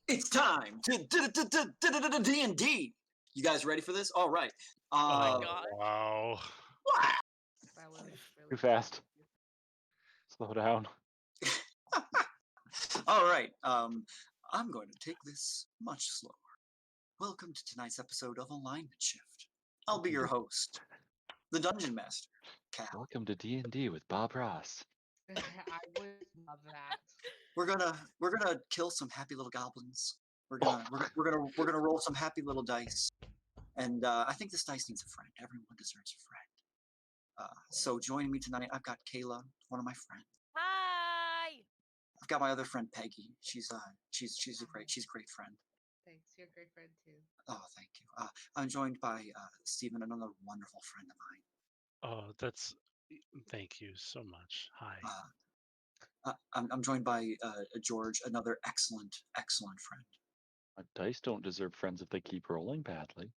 It's time to D&D. You guys ready for this? All right. Oh my god. Wow. That was really Too fast. Slow down. All right. I'm going to take this much slower. Welcome to tonight's episode of Alignment Shift. I'll be your host, the Dungeon Master, Cal. Welcome to D&D with Bob Ross. I would love that. We're gonna kill some happy little goblins. We're gonna roll some happy little dice, and I think this dice needs a friend. Everyone deserves a friend. So joining me tonight, I've got Kayla, one of my friends. Hi. I've got my other friend Peggy. She's a great friend. Thanks, you're a great friend too. Oh, thank you. I'm joined by Stephen, another wonderful friend of mine. Oh, thank you so much. Hi. I'm joined by George, another excellent friend. Dice don't deserve friends if they keep rolling badly.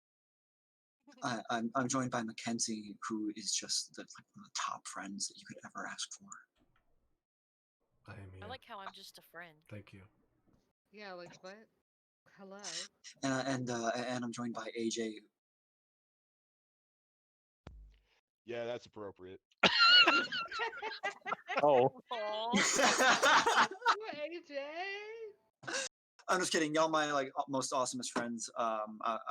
I'm joined by Mackenzie, who is just one of the top friends that you could ever ask for. I like how I'm just a friend. Thank you. Yeah, like what? Hello. And I'm joined by AJ. Yeah, that's appropriate. Oh. Aw. AJ. I'm just kidding. Y'all my most awesomest friends. But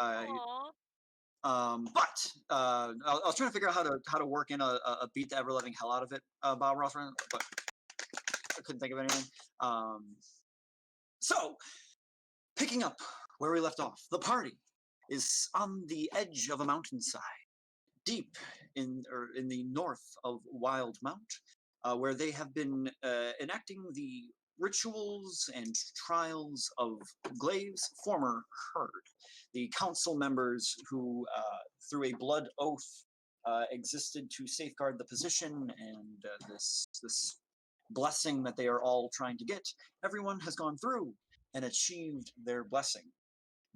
I was trying to figure out how to work in a beat the ever loving hell out of it, Bob Ross, but I couldn't think of anything. So picking up where we left off, the party is on the edge of a mountainside, deep in the north of Wild Mount, where they have been enacting the rituals and trials of Glaive's former herd, the council members who, through a blood oath, existed to safeguard the position and this blessing that they are all trying to get. Everyone has gone through and achieved their blessing,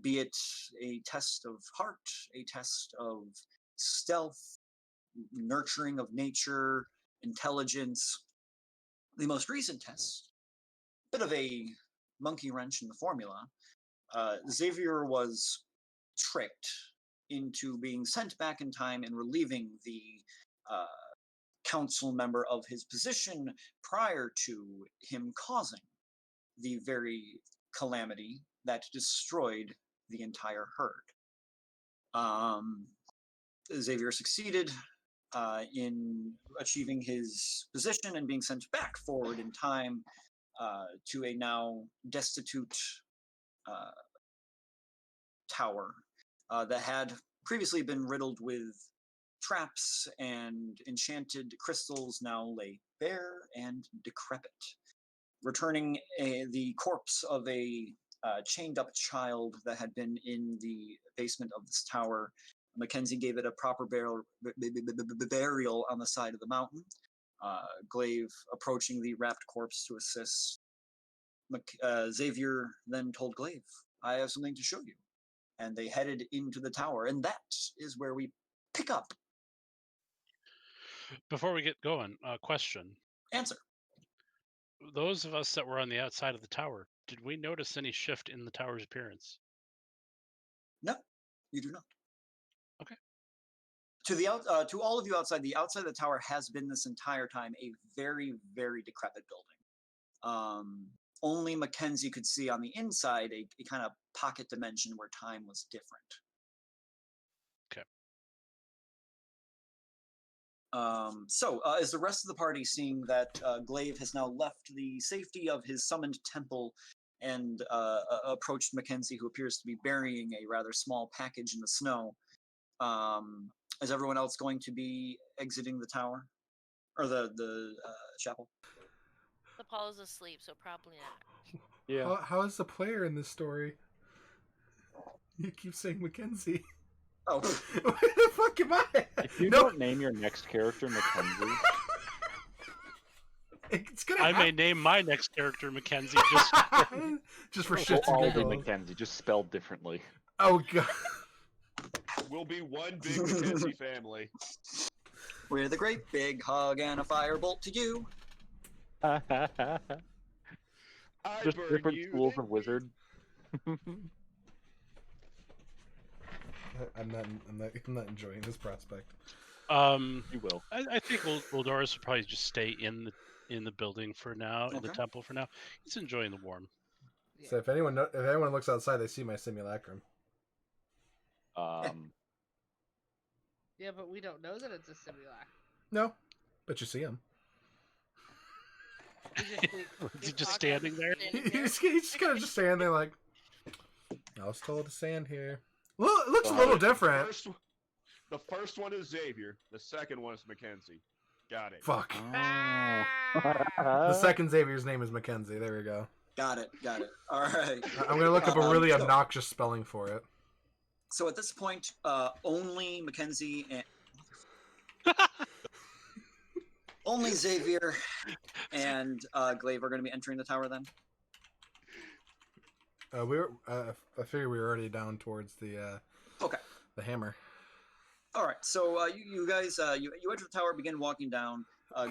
be it a test of heart, a test of stealth, nurturing of nature, intelligence. The most recent test, bit of a monkey wrench in the formula. Xavier was tricked into being sent back in time and relieving the council member of his position prior to him causing the very calamity that destroyed the entire herd. Xavier succeeded in achieving his position and being sent back forward in time to a now destitute tower that had previously been riddled with traps, and enchanted crystals now lay bare and decrepit. Returning the corpse of a chained up child that had been in the basement of this tower, Mackenzie gave it a proper burial on the side of the mountain. Glaive approaching the wrapped corpse to assist. Xavier then told Glaive, "I have something to show you." And they headed into the tower, and that is where we pick up. Before we get going, question. Answer. Those of us that were on the outside of the tower, did we notice any shift in the tower's appearance? No, you do not. Okay. To all of you outside, the outside of the tower has been this entire time a very, very decrepit building. Only Mackenzie could see on the inside a kind of pocket dimension where time was different. Okay. As the rest of the party seeing that Glaive has now left the safety of his summoned temple and approached Mackenzie, who appears to be burying a rather small package in the snow, is everyone else going to be exiting the tower? Or the chapel? Apollo's asleep, so probably not. Yeah. How is the player in this story? You keep saying Mackenzie. Oh. Where the fuck am I? If you don't name your next character Mackenzie, It's gonna I may happen. name my next character Mackenzie Just for we'll shits and all be giggles. Mackenzie, just spelled differently. Oh god. We'll be one big Mackenzie family. With a great big hug and a firebolt to you. I Just burn different you, schools then of we- wizard. I'm not enjoying this prospect. You will. I think Uldoris will probably just stay in the building for now, in the Okay. temple for now. He's enjoying the warm. So if anyone looks outside, they see my simulacrum. Yeah, but we don't know that it's a simulacrum. No, but you see him. We just think Is he it's just not standing there? Standing there? He's kind of just standing there like, I was told to stand here. Well, it looks a little different. The first one is Xavier. The second one is Mackenzie. Got it. Fuck. Ah! The second Xavier's name is Mackenzie. There we go. Got it. All right. I'm gonna look up a really So- obnoxious spelling for it. So at this point, only Mackenzie and only Xavier and Glaive are going to be entering the tower. Then. I figure we were already down towards the Okay. the hammer. All right. So you guys, you enter the tower, begin walking down.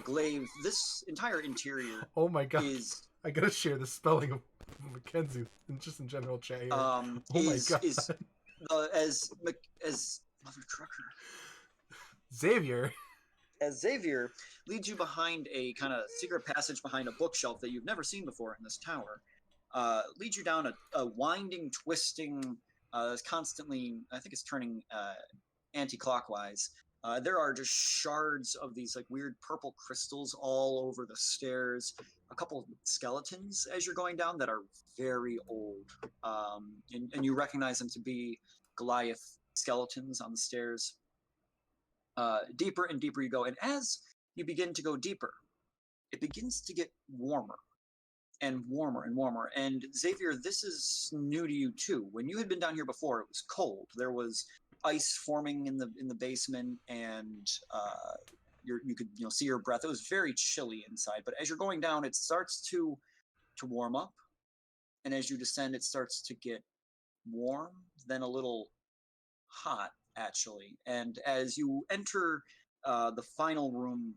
Glaive, this entire interior Oh my god! is I gotta share the spelling of Mackenzie just in general chat here. Oh my is god! as mother trucker. Xavier. As Xavier leads you behind a kind of secret passage behind a bookshelf that you've never seen before in this tower, leads you down a winding, twisting, that's constantly, I think it's turning anti-clockwise. There are just shards of these like weird purple crystals all over the stairs. A couple of skeletons as you're going down that are very old, and you recognize them to be Goliath skeletons on the stairs. Deeper and deeper you go, and as you begin to go deeper, it begins to get warmer and warmer and warmer. And Xavier, this is new to you too. When you had been down here before, it was cold. There was ice forming in the basement, and you could see your breath. It was very chilly inside. But as you're going down, it starts to warm up, and as you descend, it starts to get warm, then a little hot actually. And as you enter the final room,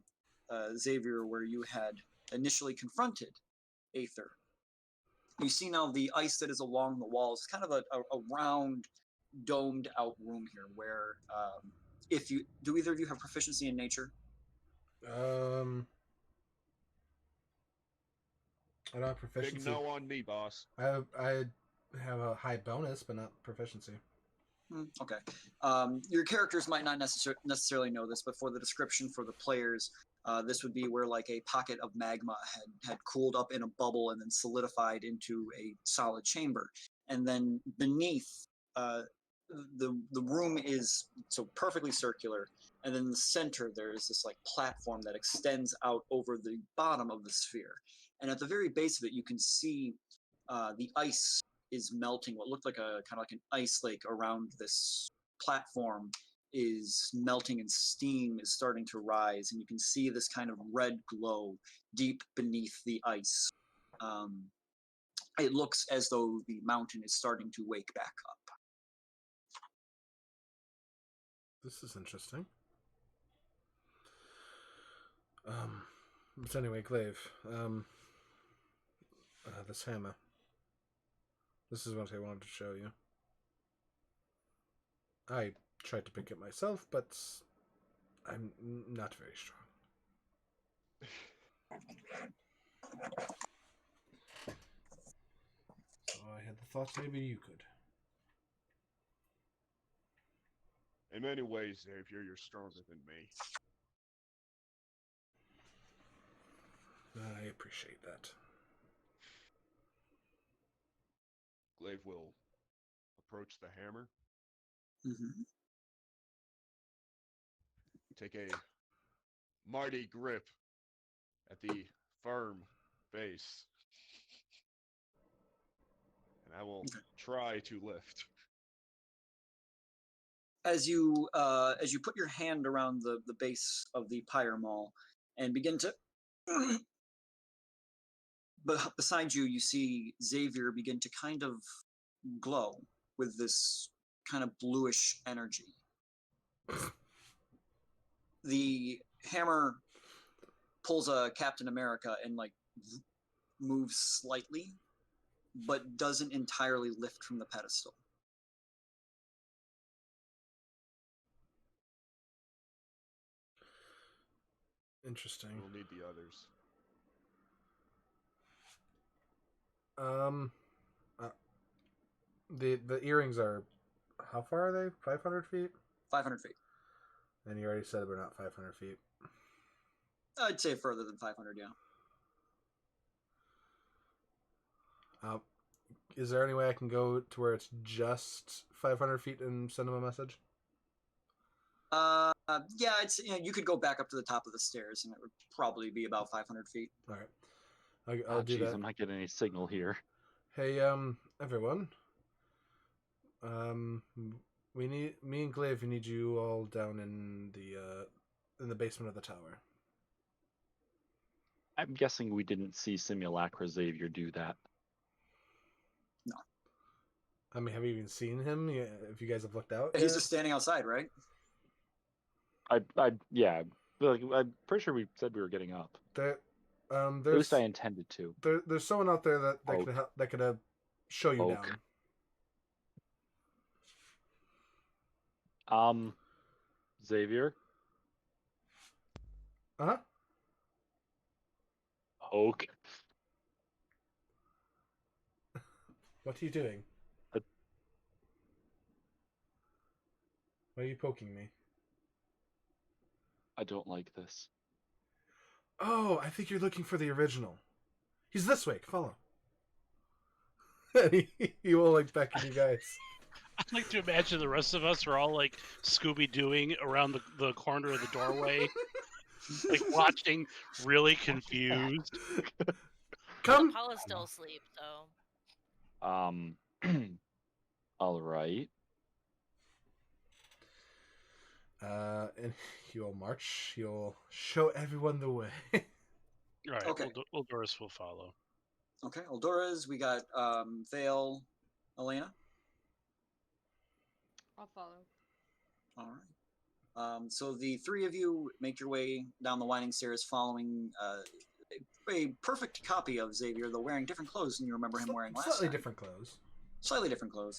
Xavier, where you had initially confronted Aether, you see now the ice that is along the walls. It's kind of a round, domed out room here where if you do either of you have proficiency in nature? I don't have Big proficiency. no on me, boss. I have a high bonus, but not proficiency. Okay. Your characters might not necessarily know this, but for the description for the players, this would be where like a pocket of magma had cooled up in a bubble and then solidified into a solid chamber. And then beneath, the room is so perfectly circular. And then in the center, there is this like platform that extends out over the bottom of the sphere. And at the very base of it, you can see the ice is melting. What looked like a kind of like an ice lake around this platform is melting, and steam is starting to rise, and you can see this kind of red glow deep beneath the ice. It looks as though the mountain is starting to wake back up. This is interesting. But anyway, Glaive, this hammer. This is what I wanted to show you. I tried to pick it myself, but I'm not very strong. So I had the thought maybe you could. In many ways, Xavier, you're stronger than me. I appreciate that. Glaive will approach the hammer, Mm-hmm. take a mighty grip at the firm base, and I will try to lift. As you put your hand around the base of the pyre maul and begin to but beside you, you see Xavier begin to kind of glow with this kind of bluish energy. The hammer pulls a Captain America and like moves slightly but doesn't entirely lift from the pedestal. Interesting. We'll need the others. The earrings are, how far are they? 500 feet? 500 feet. And you already said we're not 500 feet. I'd say further than 500, yeah. Is there any way I can go to where it's just 500 feet and send them a message? Yeah, you could go back up to the top of the stairs, and it would probably be about 500 feet. All right. I'll do Jeez, that. I'm not getting any signal here. Hey, everyone. We need me and Glaive. We need you all down in the basement of the tower. I'm guessing we didn't see Simulacra Xavier do that. I mean, have you even seen him? If you guys have looked out, He's yet? just standing outside, right? Yeah. Like, I'm pretty sure we said we were getting up. There, At there's least I intended to. there's someone out there that Oak. could help, that could show you Oak. down. Xavier? Uh-huh. Oak. What are you doing? Why are you poking me? I don't like this. Oh, I think you're looking for the original. He's this way. Follow. And he will like beckon you guys. I'd like to imagine the rest of us are all like Scooby-Dooing around the corner of the doorway, like watching, really confused. Come. Paula's still asleep, so. All right. And you'll march. You'll show everyone the way. All right, Okay. Uldoris will follow. Okay, Eldora's. We got Vale, Elena. I'll follow. All right. So the three of you make your way down the winding stairs, following a perfect copy of Xavier, though wearing different clothes than you remember him wearing last Slightly time. different clothes. Slightly different clothes.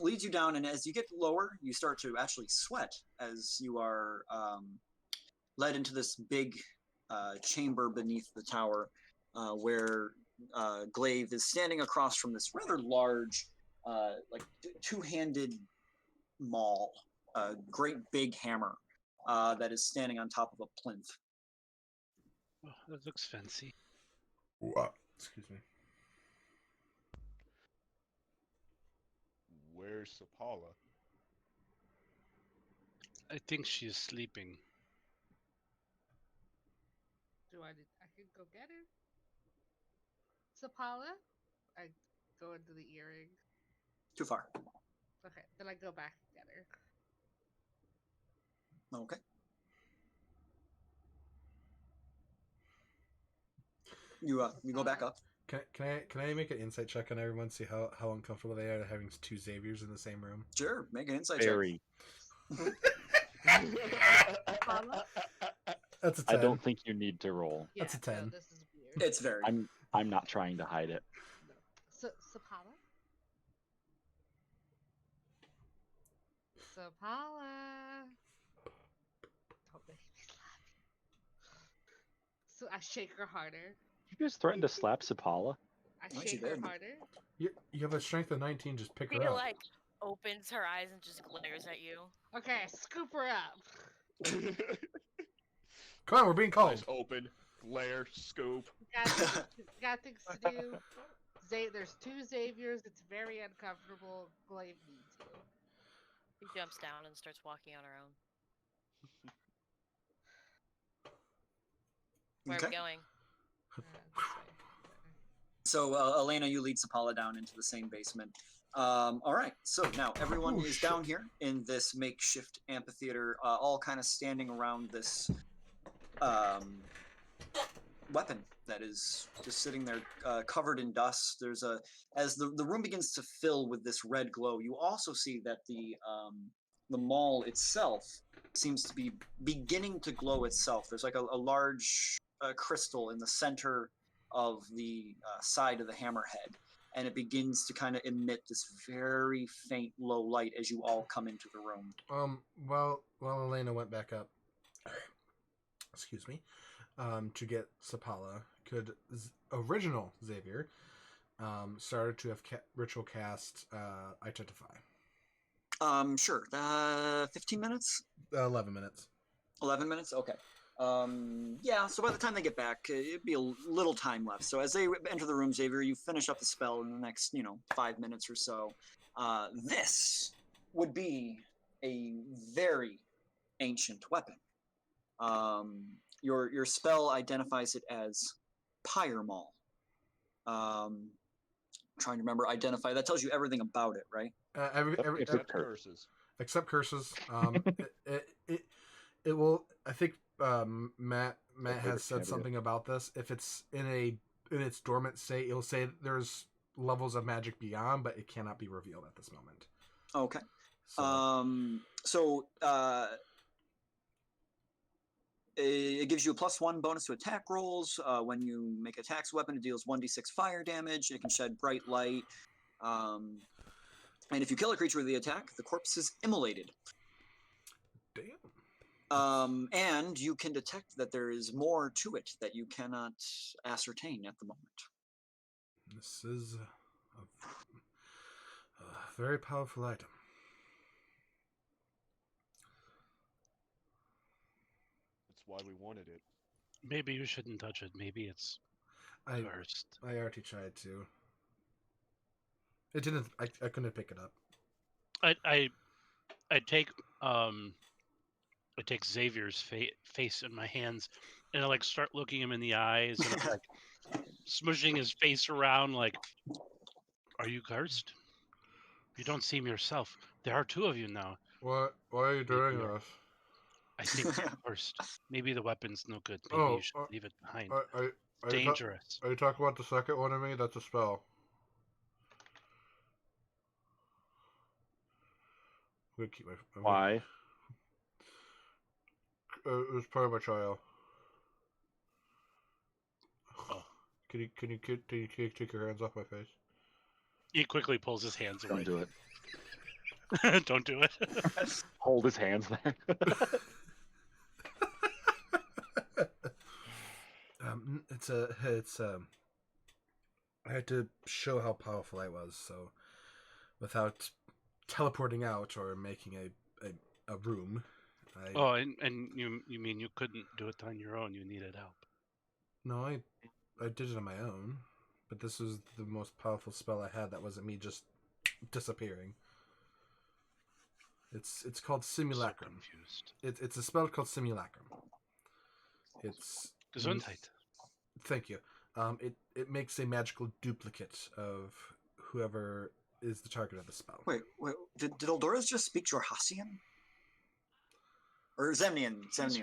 Leads you down, and as you get lower, you start to actually sweat as you are led into this big chamber beneath the tower, where Glaive is standing across from this rather large, like two-handed maul, a great big hammer that is standing on top of a plinth. Oh, that looks fancy. Excuse me. Where's Sapala? I think she's sleeping. I can go get her? Sapala? I go into the earring. Too far. Okay, then I go back and get her. Okay. You go back up. Can I make an insight check on everyone? See how uncomfortable they are having two Xaviers in the same room. Sure, make an insight Very. Sapala? That's a I 10. don't think you need to roll. That's a No, 10. this is weird. check. It's very. I'm not trying to hide it. Sapala? Sapala? Don't make me slap you. So I shake her harder. You just threatened to slap Sapala? I What she shake her did. harder. You have a strength of 19. Just pick She her up. like opens her eyes and just glares at you. Okay, scoop her up. Come on, we're being called. Eyes open, glare, scoop. Got things to do. There's two Xaviers. It's very uncomfortable. Glaive needs you. She jumps down and starts walking on her own. Where are we Okay. going? This way. So, Elena, you lead Sapala down into the same basement. All right. So now everyone Oh, is shit. down here in this makeshift amphitheater, all kind of standing around this weapon that is just sitting there, covered in dust. There's as the room begins to fill with this red glow, you also see that the maul itself seems to be beginning to glow itself. There's like a large crystal in the center of the side of the hammerhead. and it begins to kind of emit this very faint low light as you all come into the room. While Elena went back up, excuse me, to get Sapala, could original Xavier started to have ritual cast Identify? Sure. 15 minutes? 11 minutes. 11 minutes? Okay. Yeah, so by the time they get back, it'd be a little time left. So as they enter the room, Xavier, you finish up the spell in the next, 5 minutes or so. This would be a very ancient weapon. Your spell identifies it as Pyre Maul. Trying to remember, identify. That tells you everything about it, right? Except curses. Except curses. It will. I think Matt has said something about this. If it's in its dormant state, it'll say there's levels of magic beyond, but it cannot be revealed at this moment. Okay. So, It gives you a +1 bonus to attack rolls. When you make attacks weapon, it deals 1d6 fire damage. It can shed bright light. And if you kill a creature with the attack, the corpse is immolated. damn. And you can detect that there is more to it that you cannot ascertain at the moment. This is a very powerful item. That's why we wanted it. Maybe you shouldn't touch it. Maybe it's cursed. I already tried to. It didn't. I couldn't pick it up. I take Xavier's face in my hands, and I like start looking him in the eyes, and I'm like smushing his face around. Like, are you cursed? You don't seem yourself. There are two of you now. Why are you doing Maybe, this? I think you're cursed. Maybe the weapon's no good. Maybe you should leave it behind. It's dangerous. Are you talking about the second one of me? That's a spell. I'm gonna keep my. Why? It was part of my trial. Oh. Can you take your hands off my face? He quickly pulls his hands away. Don't do it. Don't do it. Hold his hands there. I had to show how powerful I was, so without teleporting out or making a room. Oh, and you mean you couldn't do it on your own? You needed help. No, I did it on my own, but this was the most powerful spell I had. That wasn't me just disappearing. It's called Simulacrum. So confused. It's a spell called Simulacrum. It's Gesundheit. Thank you. It makes a magical duplicate of whoever is the target of the spell. Wait, did Eldorus just speak Jorhassian? Or Zemnian? He's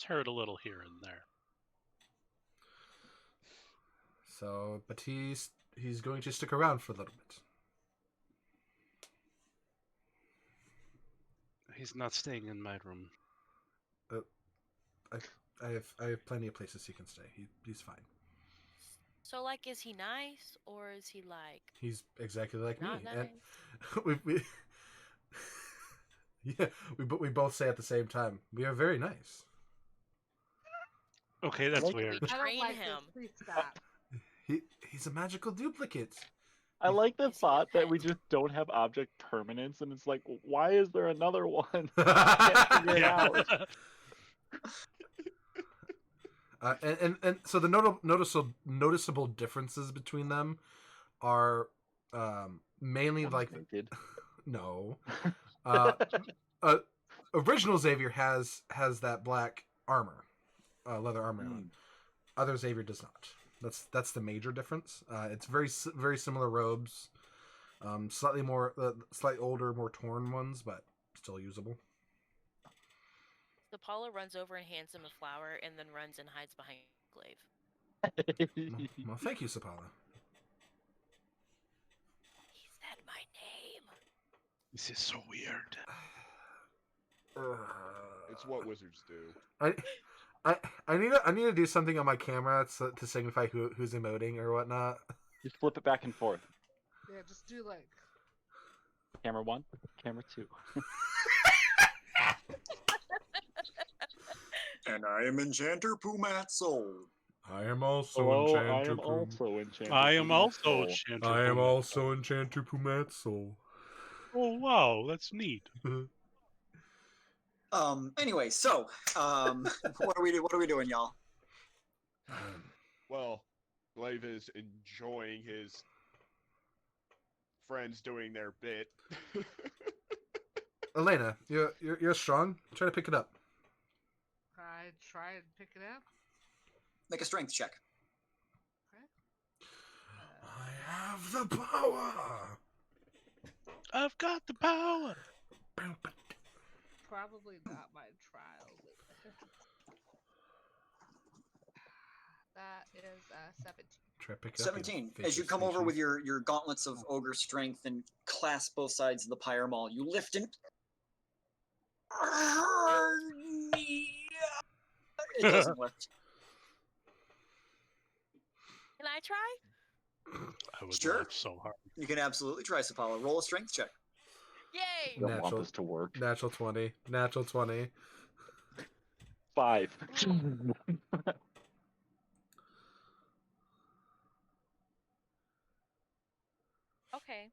heard a little here and there. So, but he's going to stick around for a little bit. He's not staying in my room. I have plenty of places he can stay. He's fine. So, like, is he nice or is he like He's exactly like not me. nice? And we both say at the same time, we are very nice. Okay, that's Like- weird. I don't Train like him. this. Please stop. He's a magical duplicate. I like the Is he thought that okay? we just don't have object permanence, and it's like, why is there another one? Can't figure it out. And so the noticeable differences between them are mainly One's like naked. no. Original Xavier has that black armor, leather armor on. Other Xavier does not. That's the major difference. It's very similar robes, slightly older, more torn ones, but still usable. Apollo runs over and hands him a flower and then runs and hides behind Glaive. Well, thank you, Sapala. He said my name. This is so weird. It's what wizards do. I need to do something on my camera to signify who's emoting or whatnot. Just flip it back and forth. Yeah, just do like. Camera 1, camera 2. And I am Enchanter Pumatso. I am also Hello, I Enchanter am also Enchanted. I am also Soul. Enchanter. I am Pumatso. also Enchanter Pumatso. Oh wow, that's neat. Anyway, so what are we doing, y'all? Well, Glaive is enjoying his friends doing their bit. Elena, you're strong. Try to pick it up. I try and pick it up. Make a strength check. I have the power. I've got the power. Probably not my trial. But that is 17. Try to pick it up. 17. As you come over with your gauntlets of ogre strength and clasp both sides of the pyre maul, you lift and it doesn't lift. Can I try? I would Sure. laugh so hard. You can absolutely try, Sapala. Roll a strength check. Yay! You don't want Natural. this to work. Natural 20. Natural 20. 5. Okay.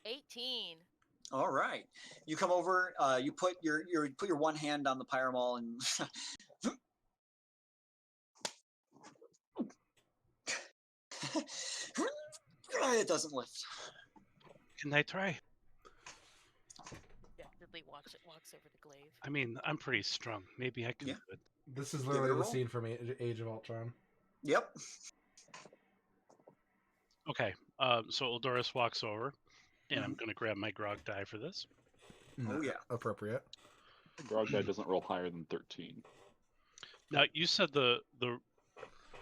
$18. All right. You come over. You put your one hand on the pyre maul and it doesn't lift. Can I try? Yeah, Ridley walks over to Glaive. I mean, I'm pretty strong. Maybe I can Yeah. do it. This is it a literally the roll. scene from Age of Ultron. Yep. Okay. So Eldoris walks over, and I'm Mhm. going to grab my grog die for this. Oh yeah. Appropriate. Grog die doesn't roll higher than 13. Now you said the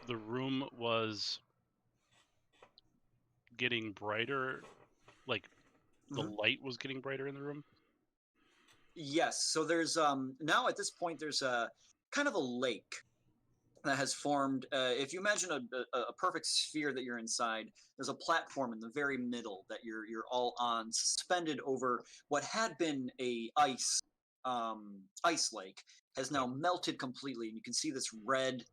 room was getting brighter, like the light was getting brighter in the room. Yes. So there's now at this point there's a kind of a lake that has formed. If you imagine a perfect sphere that you're inside, there's a platform in the very middle that you're all on, suspended over what had been a ice lake, has now melted completely, and you can see this red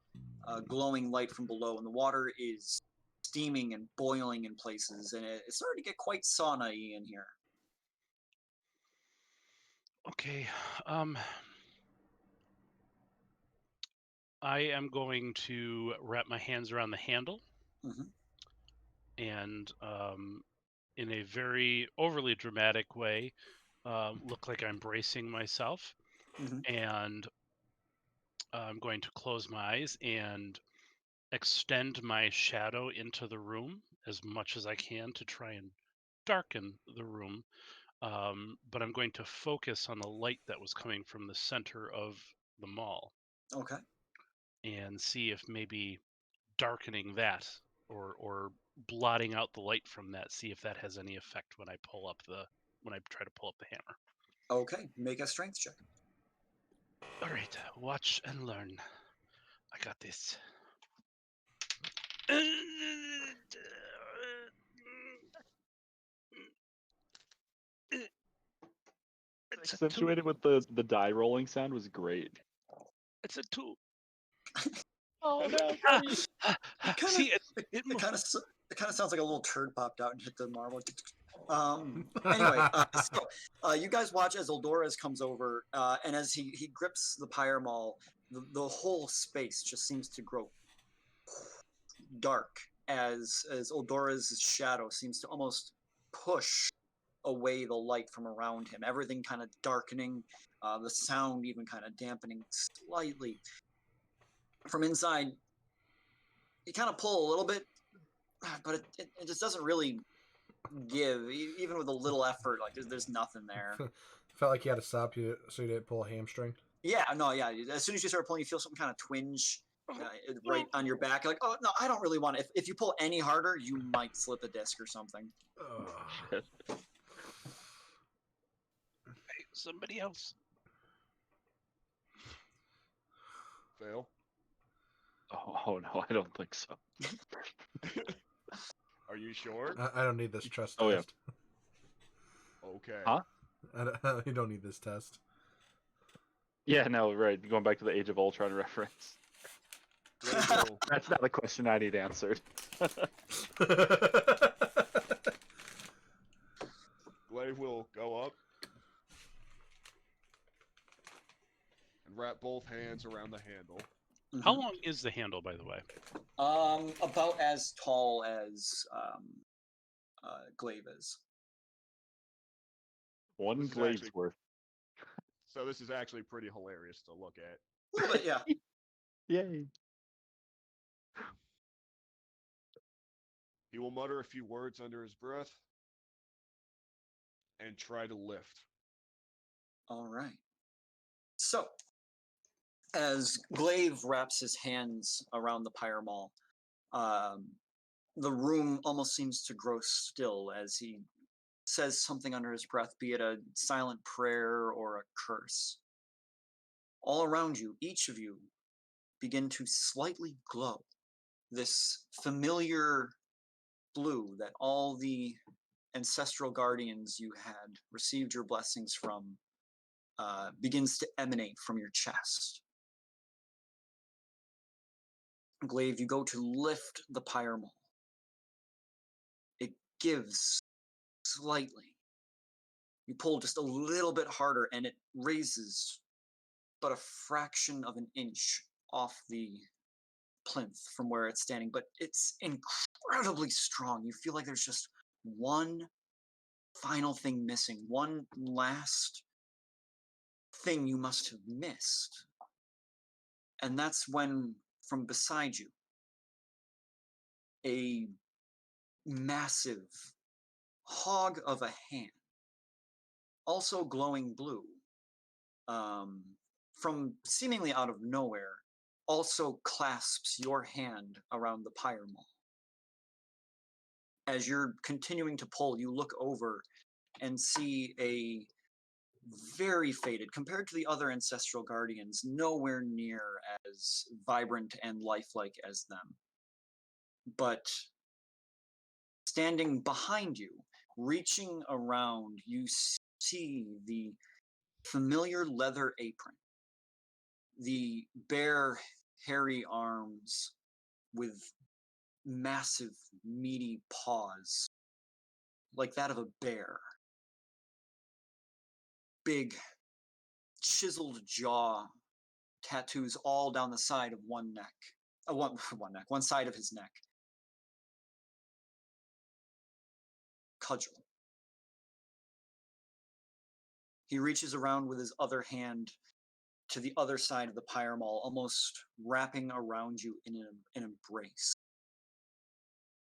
glowing light from below, and the water is steaming and boiling in places, and it's starting to get quite sauna-y in here. Okay. I am going to wrap my hands around the handle, Mhm. and in a very overly dramatic way, look like I'm bracing myself, Mhm. and I'm going to close my eyes and extend my shadow into the room as much as I can to try and darken the room. But I'm going to focus on the light that was coming from the center of the mall Okay. and see if maybe darkening that or blotting out the light from that, see if that has any effect when I try to pull up the hammer. Okay. Make a strength check. All right, watch and learn. I got this. It's a two. Accentuated with the die rolling sound was great. It's a 2. Oh no! See, It kind of sounds like a little turd popped out and hit the marble. Anyway, so you guys watch as Eldorez comes over, and as he grips the pyre maul, the whole space just seems to grow dark as Eldorez's shadow seems to almost push away the light from around him. Everything kind of darkening, the sound even kind of dampening slightly. From inside, you kind of pull a little bit, but it just doesn't really give, even with a little effort. Like there's nothing there. Felt like you had to stop you so you didn't pull a hamstring. Yeah, no, yeah. As soon as you start pulling, you feel some kind of twinge right on your back. You're like, oh no, I don't really want to. If you pull any harder, you might slip a disc or something. Somebody else. Fail. Oh no, I don't think so. Are you sure? I don't need this trust Oh, yeah. test. Okay. Huh? You don't need this test. Yeah, no, right. Going back to the Age of Ultron reference. Glaive will, That's not the question I need answered. Glaive will go up and wrap both hands around the handle. How long is the handle, by the way? About as tall as Glaive is. One This is glaive's actually- worth. So this is actually pretty hilarious to look at. A little bit, yeah. Yay. He will mutter a few words under his breath and try to lift. All right. So, as Glaive wraps his hands around the pyre maul, the room almost seems to grow still as he says something under his breath, be it a silent prayer or a curse. All around you, each of you, begin to slightly glow. This familiar blue that all the ancestral guardians you had received your blessings from begins to emanate from your chest. Glaive, you go to lift the pyre maul. It gives slightly. You pull just a little bit harder and it raises but a fraction of an inch off the plinth from where it's standing, but it's incredibly strong. You feel like there's just one final thing missing, one last thing you must have missed. And that's when, from beside you, a massive hog of a hand, also glowing blue, from seemingly out of nowhere, also clasps your hand around the pyre maul. As you're continuing to pull, you look over and see a very faded, compared to the other ancestral guardians, nowhere near as vibrant and lifelike as them. But standing behind you, reaching around, you see the familiar leather apron, the bare, hairy arms with massive, meaty paws, like that of a bear. Big, chiseled jaw, tattoos all down the side of one neck. One side of his neck. Cudgel. He reaches around with his other hand to the other side of the pyre maul, almost wrapping around you in an embrace.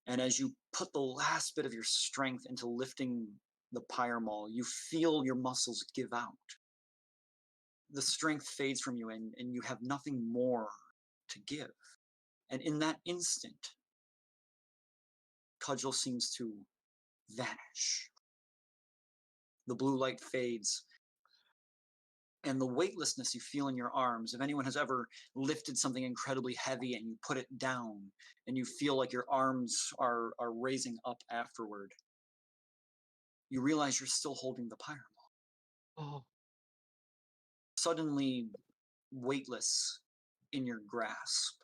And as you put the last bit of your strength into lifting the pyre maul, you feel your muscles give out. The strength fades from you, and you have nothing more to give. And in that instant, Cudgel seems to vanish. The blue light fades, and the weightlessness you feel in your arms, if anyone has ever lifted something incredibly heavy and you put it down, and you feel like your arms are raising up afterward, you realize you're still holding the pyre maul. Oh. Suddenly weightless in your grasp.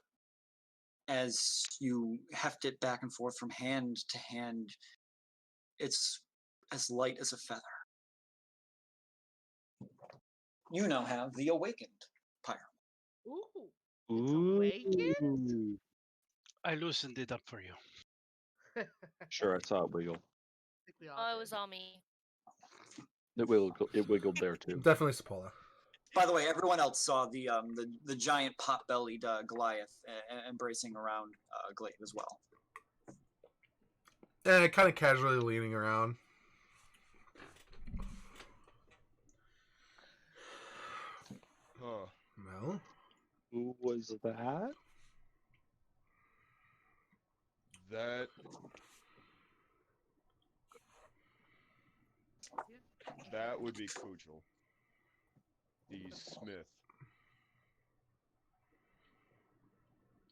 As you heft it back and forth from hand to hand, it's as light as a feather. You now have the awakened pyre. Ooh. Ooh. awakened? I loosened it up for you. Sure, I saw it wiggle. think we all Oh, it did. was all me. It wiggled there too. Definitely Sapola. By the way, everyone else saw the giant pot-bellied Goliath embracing around Glaive as well. And kind of casually leaning around. Huh. Well, Who was that? That would be Kujal. The smith.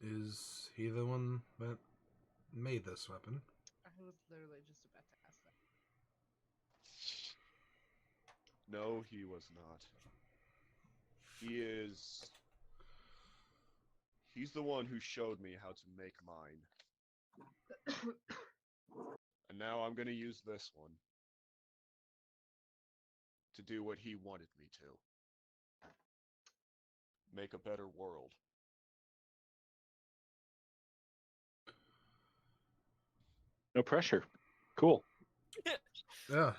Is he the one that made this weapon? I was literally just about to ask that. No, he was not. He's the one who showed me how to make mine. And now I'm gonna use this one to do what he wanted me to. Make a better world. No pressure. Cool. Yeah,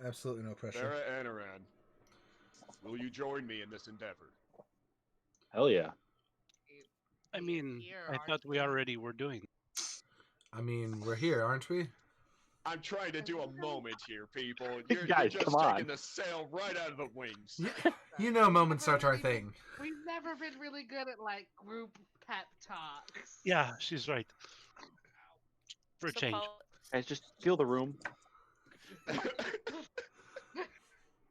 absolutely no pressure. Farah Anaran, will you join me in this endeavor? Hell yeah. I mean, Here, I aren't thought we already were doing. I mean, we're here, aren't we? I'm trying to do a moment here, people. You're Guys, just come on. taking the sail right out of the wings. You know, moments aren't our thing. We've never been really good at like group pep talks. Yeah, she's right. For a So change. Guys, just feel the room.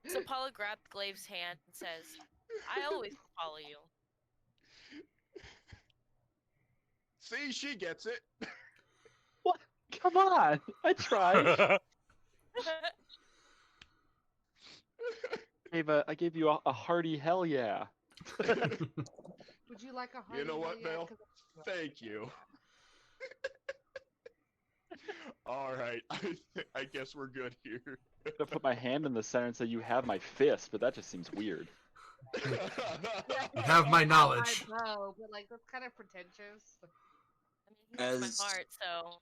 So Paula grabbed Glaive's hand and says, "I always follow you." See, she gets it. What? Come on. I tried. I gave you a hearty hell yeah. Would you like a heart? You know what, Mel? Thank you. All right, I guess we're good here. I put my hand in the center and say you have my fist, but that just seems weird. You have my knowledge. Bow, but like that's kind of pretentious. I mean, he has As- my heart, so.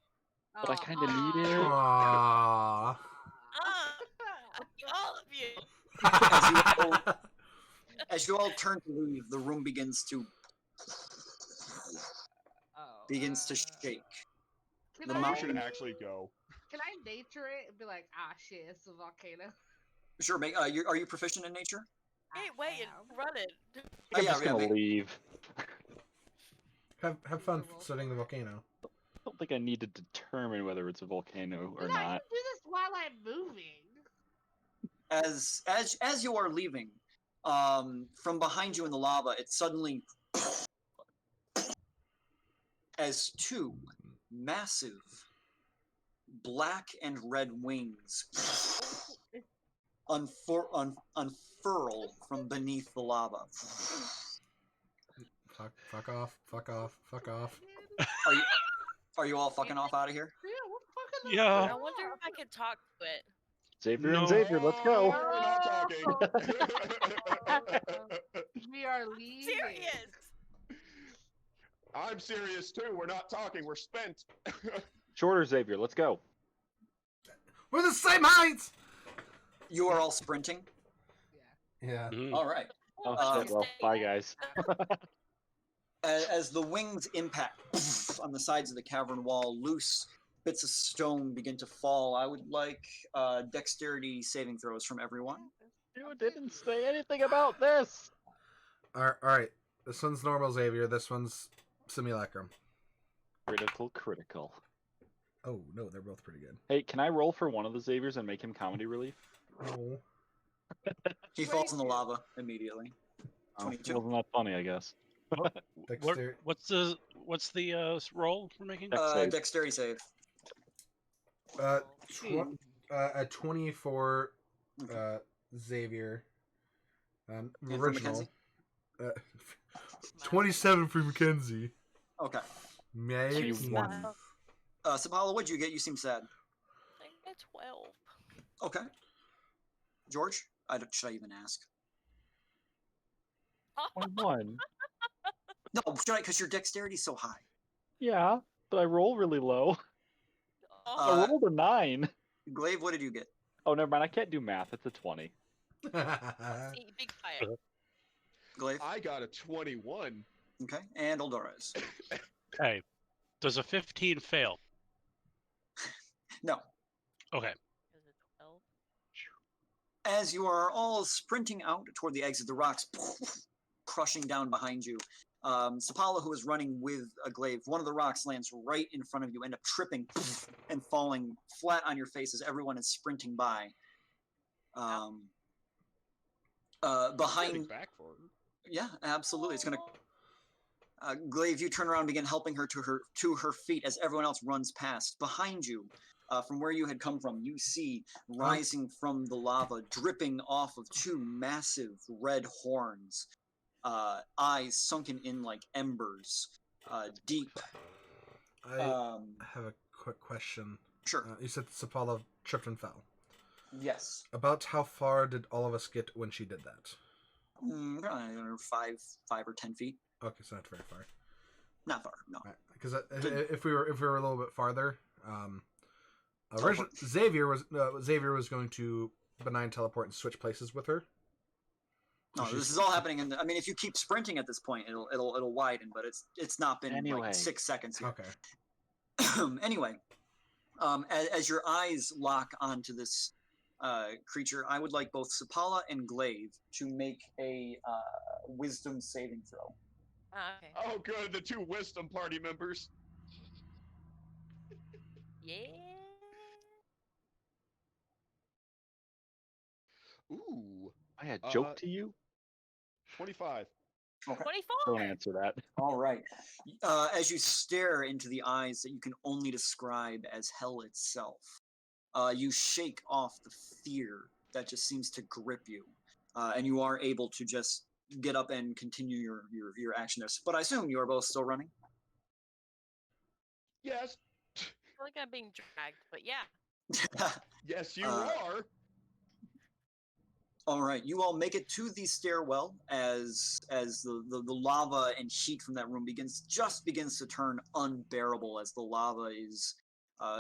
But I kind of need it. Aww. All of you. As you all turn to leave, the room begins to shake. Can The You I, mountain- should actually go. can I nature it and be like, ah, shit, it's a volcano? Sure, make. Are you proficient in nature? Wait, am. run it. I'm just gonna make- leave. Have fun studying the volcano. I don't think I need to determine whether it's a volcano or But I not. can do this while I'm moving. As you are leaving, from behind you in the lava, it suddenly as two massive black and red wings unfurl from beneath the lava. Fuck off. Fuck off. Fuck off. Are you all fucking off out of here? Yeah, we're fucking Yeah. I wonder if I could talk to it. Xavier No. and Xavier, let's go. Oh, we're not talking. We are leaving. Serious. I'm serious too. We're not talking. We're spent. Shorter Xavier, let's go. We're the same height! You are all sprinting. Yeah. Mhm. All right. Oh Um, shit, well, bye guys. As the wings impact on the sides of the cavern wall, loose bits of stone begin to fall. I would like dexterity saving throws from everyone. You didn't say anything about this. Alright. This one's normal Xavier. This one's simulacrum. Critical. Oh, no, they're both pretty good. Hey, can I roll for one of the Xaviers and make him comedy relief? Oh. He falls in the lava immediately. Oh, 22. wasn't that funny, I guess. Dexter. What's the roll we're making? Dex save. Dexterity save. A 24 Xavier. And for Original. Mackenzie? 27 for Mackenzie. Okay. Make one. Sabala, what'd you get? You seem sad. I got 12. Okay. George? Should I even ask? 21. No, should I? Because your dexterity's so high. Yeah, but I roll really low. I rolled a 9. Glaive, what did you get? Oh, never mind. I can't do math. It's a 20. See, big fire. Glaive? I got a 21. Okay. And Eldores? Hey, does a 15 fail? No. Is Okay. it 12? As you are all sprinting out toward the exit, the rocks crushing down behind you. Sapala, who is running with a glaive, one of the rocks lands right in front of you, end up tripping and falling flat on your face as everyone is sprinting by. Getting Behind, back for her. yeah, absolutely. It's gonna. Glaive, you turn around and begin helping her to her feet as everyone else runs past. Behind you, from where you had come from, you see rising from the lava, dripping off of two massive red horns, eyes sunken in like embers, deep. I Um, have a quick question. sure. You said Sapala tripped and fell. Yes. About how far did all of us get when she did that? Probably 5 or 10 feet. Okay, so not very far. Not far. No. Because Good. if we were a little bit farther, Teleport. Xavier was going to benign teleport and switch places with her. No, She's- this is all happening in. I mean, if you keep sprinting at this point, it'll widen, but it's not been Anyway. like 6 seconds yet. Okay. Anyway, as your eyes lock onto this creature, I would like both Sapala and Glaive to make a wisdom saving throw. Okay. Oh, good. The 2 wisdom party members. Yeah. Ooh. I had joke Uh, to you. 25. Okay. 24. Don't answer that. All right. As you stare into the eyes that you can only describe as hell itself, you shake off the fear that just seems to grip you, and you are able to just get up and continue your action there. But I assume you are both still running. Yes. I feel like I'm being dragged, but yeah. Yes, you Uh, are. All right, you all make it to the stairwell as the lava and heat from that room begins to turn unbearable as the lava is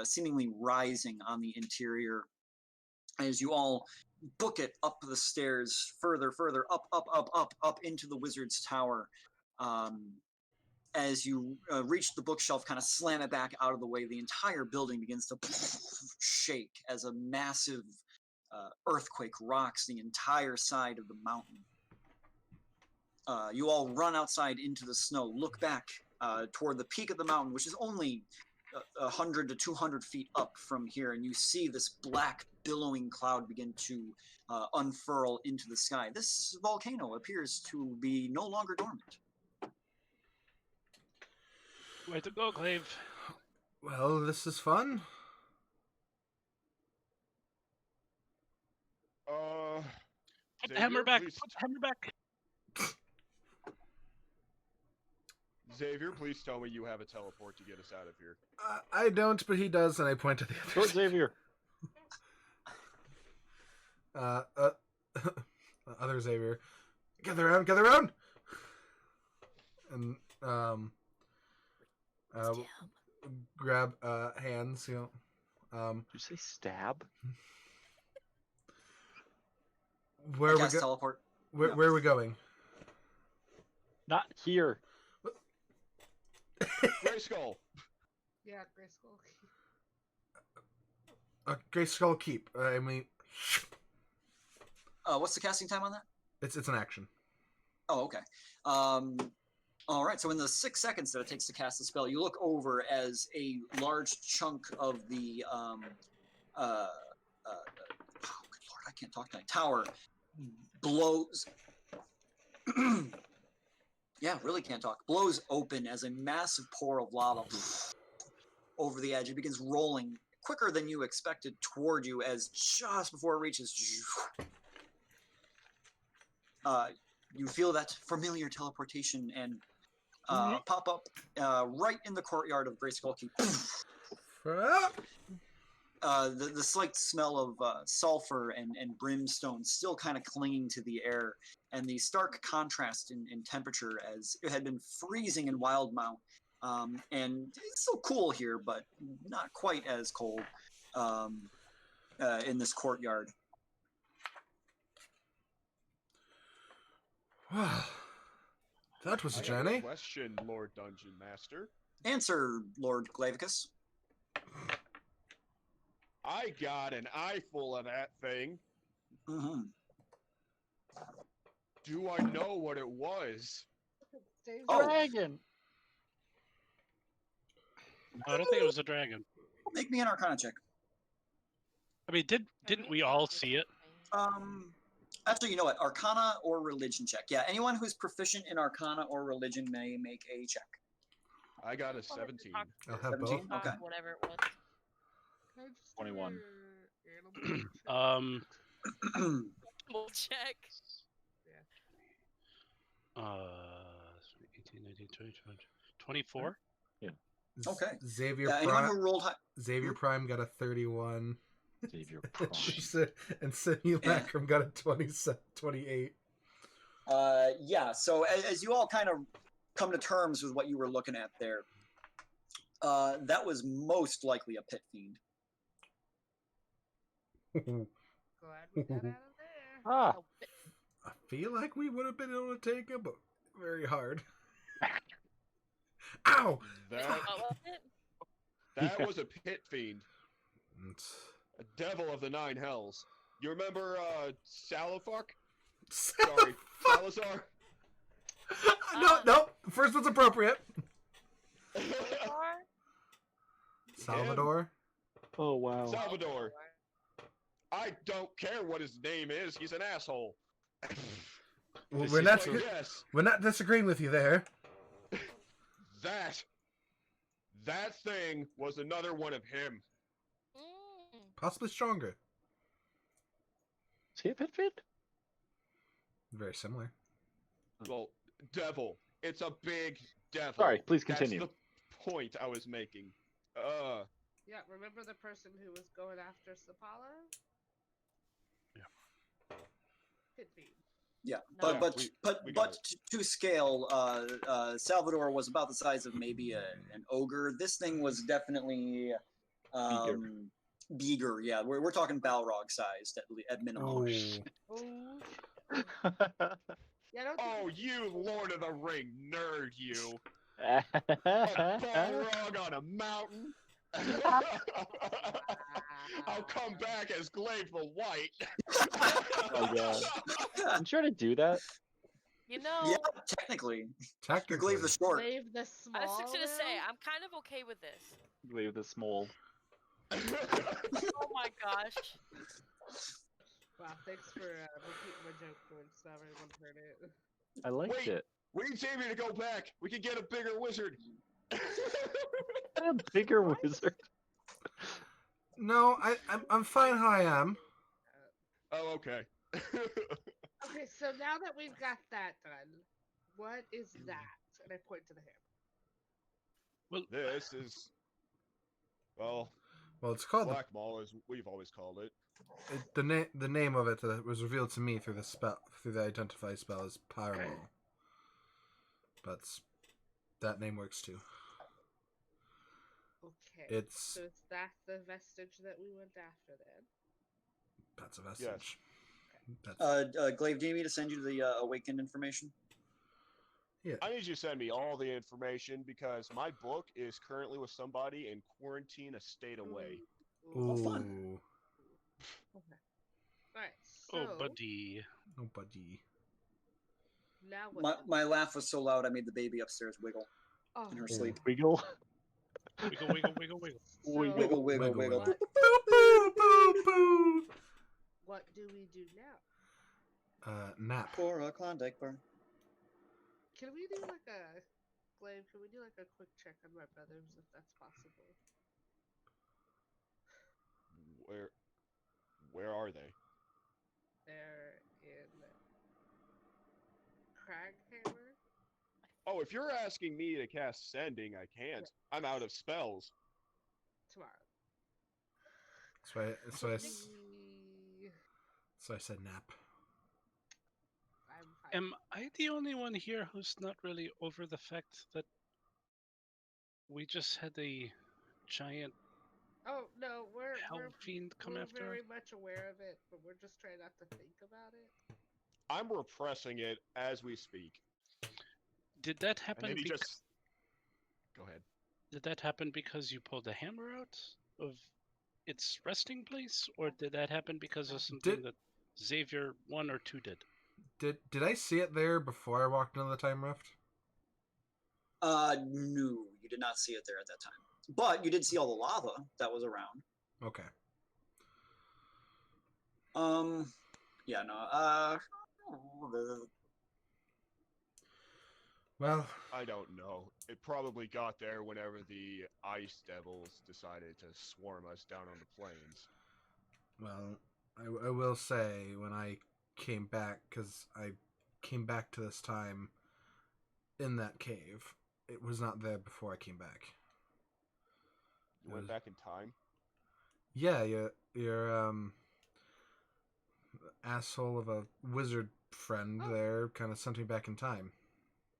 seemingly rising on the interior. As you all book it up the stairs, further, up into the wizard's tower. As you reach the bookshelf, kind of slam it back out of the way, the entire building begins to shake as a massive earthquake rocks the entire side of the mountain. You all run outside into the snow, look back toward the peak of the mountain, which is only 100 to 200 feet up from here, and you see this black billowing cloud begin to unfurl into the sky. This volcano appears to be no longer dormant. Way to go, Glaive. Well, this is fun. Put the hammer Xavier, back. please- Put the hammer back. Xavier, please tell me you have a teleport to get us out of here. I don't, but he does, and I point to the other. Towards Xavier. Other Xavier. Gather around! And grab hands, you know. Did you say stab? Where we Cast go? teleport. Where are we going? Not here. Gray Skull. Yeah, Grayskull. Grey Skull Keep. I mean, What's the casting time on that? it's an action. Oh, okay. All right. So in the 6 seconds that it takes to cast the spell, you look over as a large chunk of the oh, good lord, I can't talk tonight. Tower blows. Yeah, really can't talk. Blows open as a massive pour of lava over the edge. It begins rolling quicker than you expected toward you as just before it reaches. You feel that familiar teleportation and pop up right in the courtyard of Grey Skull Keep. The slight smell of sulfur and brimstone still kind of clinging to the air, and the stark contrast in temperature as it had been freezing in Wildmount. And it's still cool here, but not quite as cold in this courtyard. Wow. That was a I have journey. a question, Lord Dungeon Master. Answer, Lord Glavicus. I got an eyeful of that thing. Mm-hmm. Do I know what it was? Stage Oh. Dragon. No, I don't think it was a dragon. Make me an Arcana check. I mean, didn't we all see it? Actually, you know what? Arcana or religion check. Yeah, anyone who's proficient in Arcana or religion may make a check. I got a Wanted to 17. talk I'll to have both. 17? Okay. Whatever it was. Can I just 21. do a animal check? We'll check. 18, 19, 20, 24. Okay. Xavier Yeah, anyone Prime. who rolled high. Xavier Prime got a 31. Xavier and Prime. Simulacrum got a 28. Yeah, so as you all kind of come to terms with what you were looking at there, that was most likely a pit fiend. Glad we got out of there. Ah, Oh, but- I feel like we would have been able to take him, but very hard. Ow! That what was it? that Yeah. was a pit fiend, It's- a devil of the 9 hells. You remember Salafuck? Sorry, Salazar. No. First one's appropriate. Salazar? Salvador. oh wow. Salvador. I don't care what his name is. He's an asshole. Well, This we're is not. So yes, We're not disagreeing with you there. that thing was another one of him. Mm. Possibly stronger. Is he a pit fiend? Very similar. Well, devil. It's a big devil. Sorry, please continue. That's the point I was making. Yeah, remember the person who was going after Sapala? Yeah. Pit fiend. Yeah, No. but we but got to scale, Salvador was about the size of maybe an ogre. This thing was definitely Beager. Yeah, we're talking Balrog sized at minimum. Oh. Yeah, I don't think Oh, you Lord of the Ring nerd, you! A Balrog on a mountain. I'll come back as Glaive the White. Oh god. I'm trying to do that. You know, Yeah, technically, you're Technically. Glaive the Short. Glaive the small. I was just gonna say, now? I'm kind of okay with this. Leave the small. Oh my gosh. Wow, thanks for repeating my joke, George. Not everyone heard it. I liked Wait. it. We need Xavier to go back. We can get a bigger wizard. A bigger wizard. No, I'm fine how I am. Oh, okay. Okay, so now that we've got that done, what is that? And I point to the hammer. Well, This is, well, Well, it's called Black Maul, as we've always called it. the name of it that was revealed to me through the identify spell is Pyramol. But that name works too. Okay. It's So is that the vestige that we went after then? that's a vestige. Yes. That's Glaive, do you need me to send you the awakened information? I need you to send me all the information because my book is currently with somebody in quarantine a state away. ooh, fun. Okay. Alright, so oh, buddy. nobody. now what? My laugh was so loud I made the baby upstairs wiggle Oh, in her sleep. Wiggle. Wiggle, wiggle, wiggle, wiggle. so Wiggle, wiggle, wiggle. What, Boo, boo, boo. what do we do now? Nap. For a Klondike bar. Can we do like a Glaive? Can we do like a quick check on my brothers if that's possible? Where are they? They're in Craghammer. Oh, if you're asking me to cast Sending, I can't. I'm out of spells. Tomorrow. So I said nap. I'm fine. Am I the only one here who's not really over the fact that we just had a giant Oh no, we're hell fiend come we're after very us? much aware of it, but we're just trying not to think about it. I'm repressing it as we speak. Did that And happen? then he bec- just. Go ahead. Did that happen because you pulled the hammer out of its resting place, or did that happen because of something Did- that Xavier 1 or 2 did? Did I see it there before I walked into the time rift? No, you did not see it there at that time. But you did see all the lava that was around. Okay. Yeah, no. Well, I don't know. It probably got there whenever the ice devils decided to swarm us down on the plains. well, I will say when I came back, because I came back to this time in that cave, it was not there before I came back. You went back in time? Yeah, your asshole of a wizard friend Oh. there kind of sent me back in time.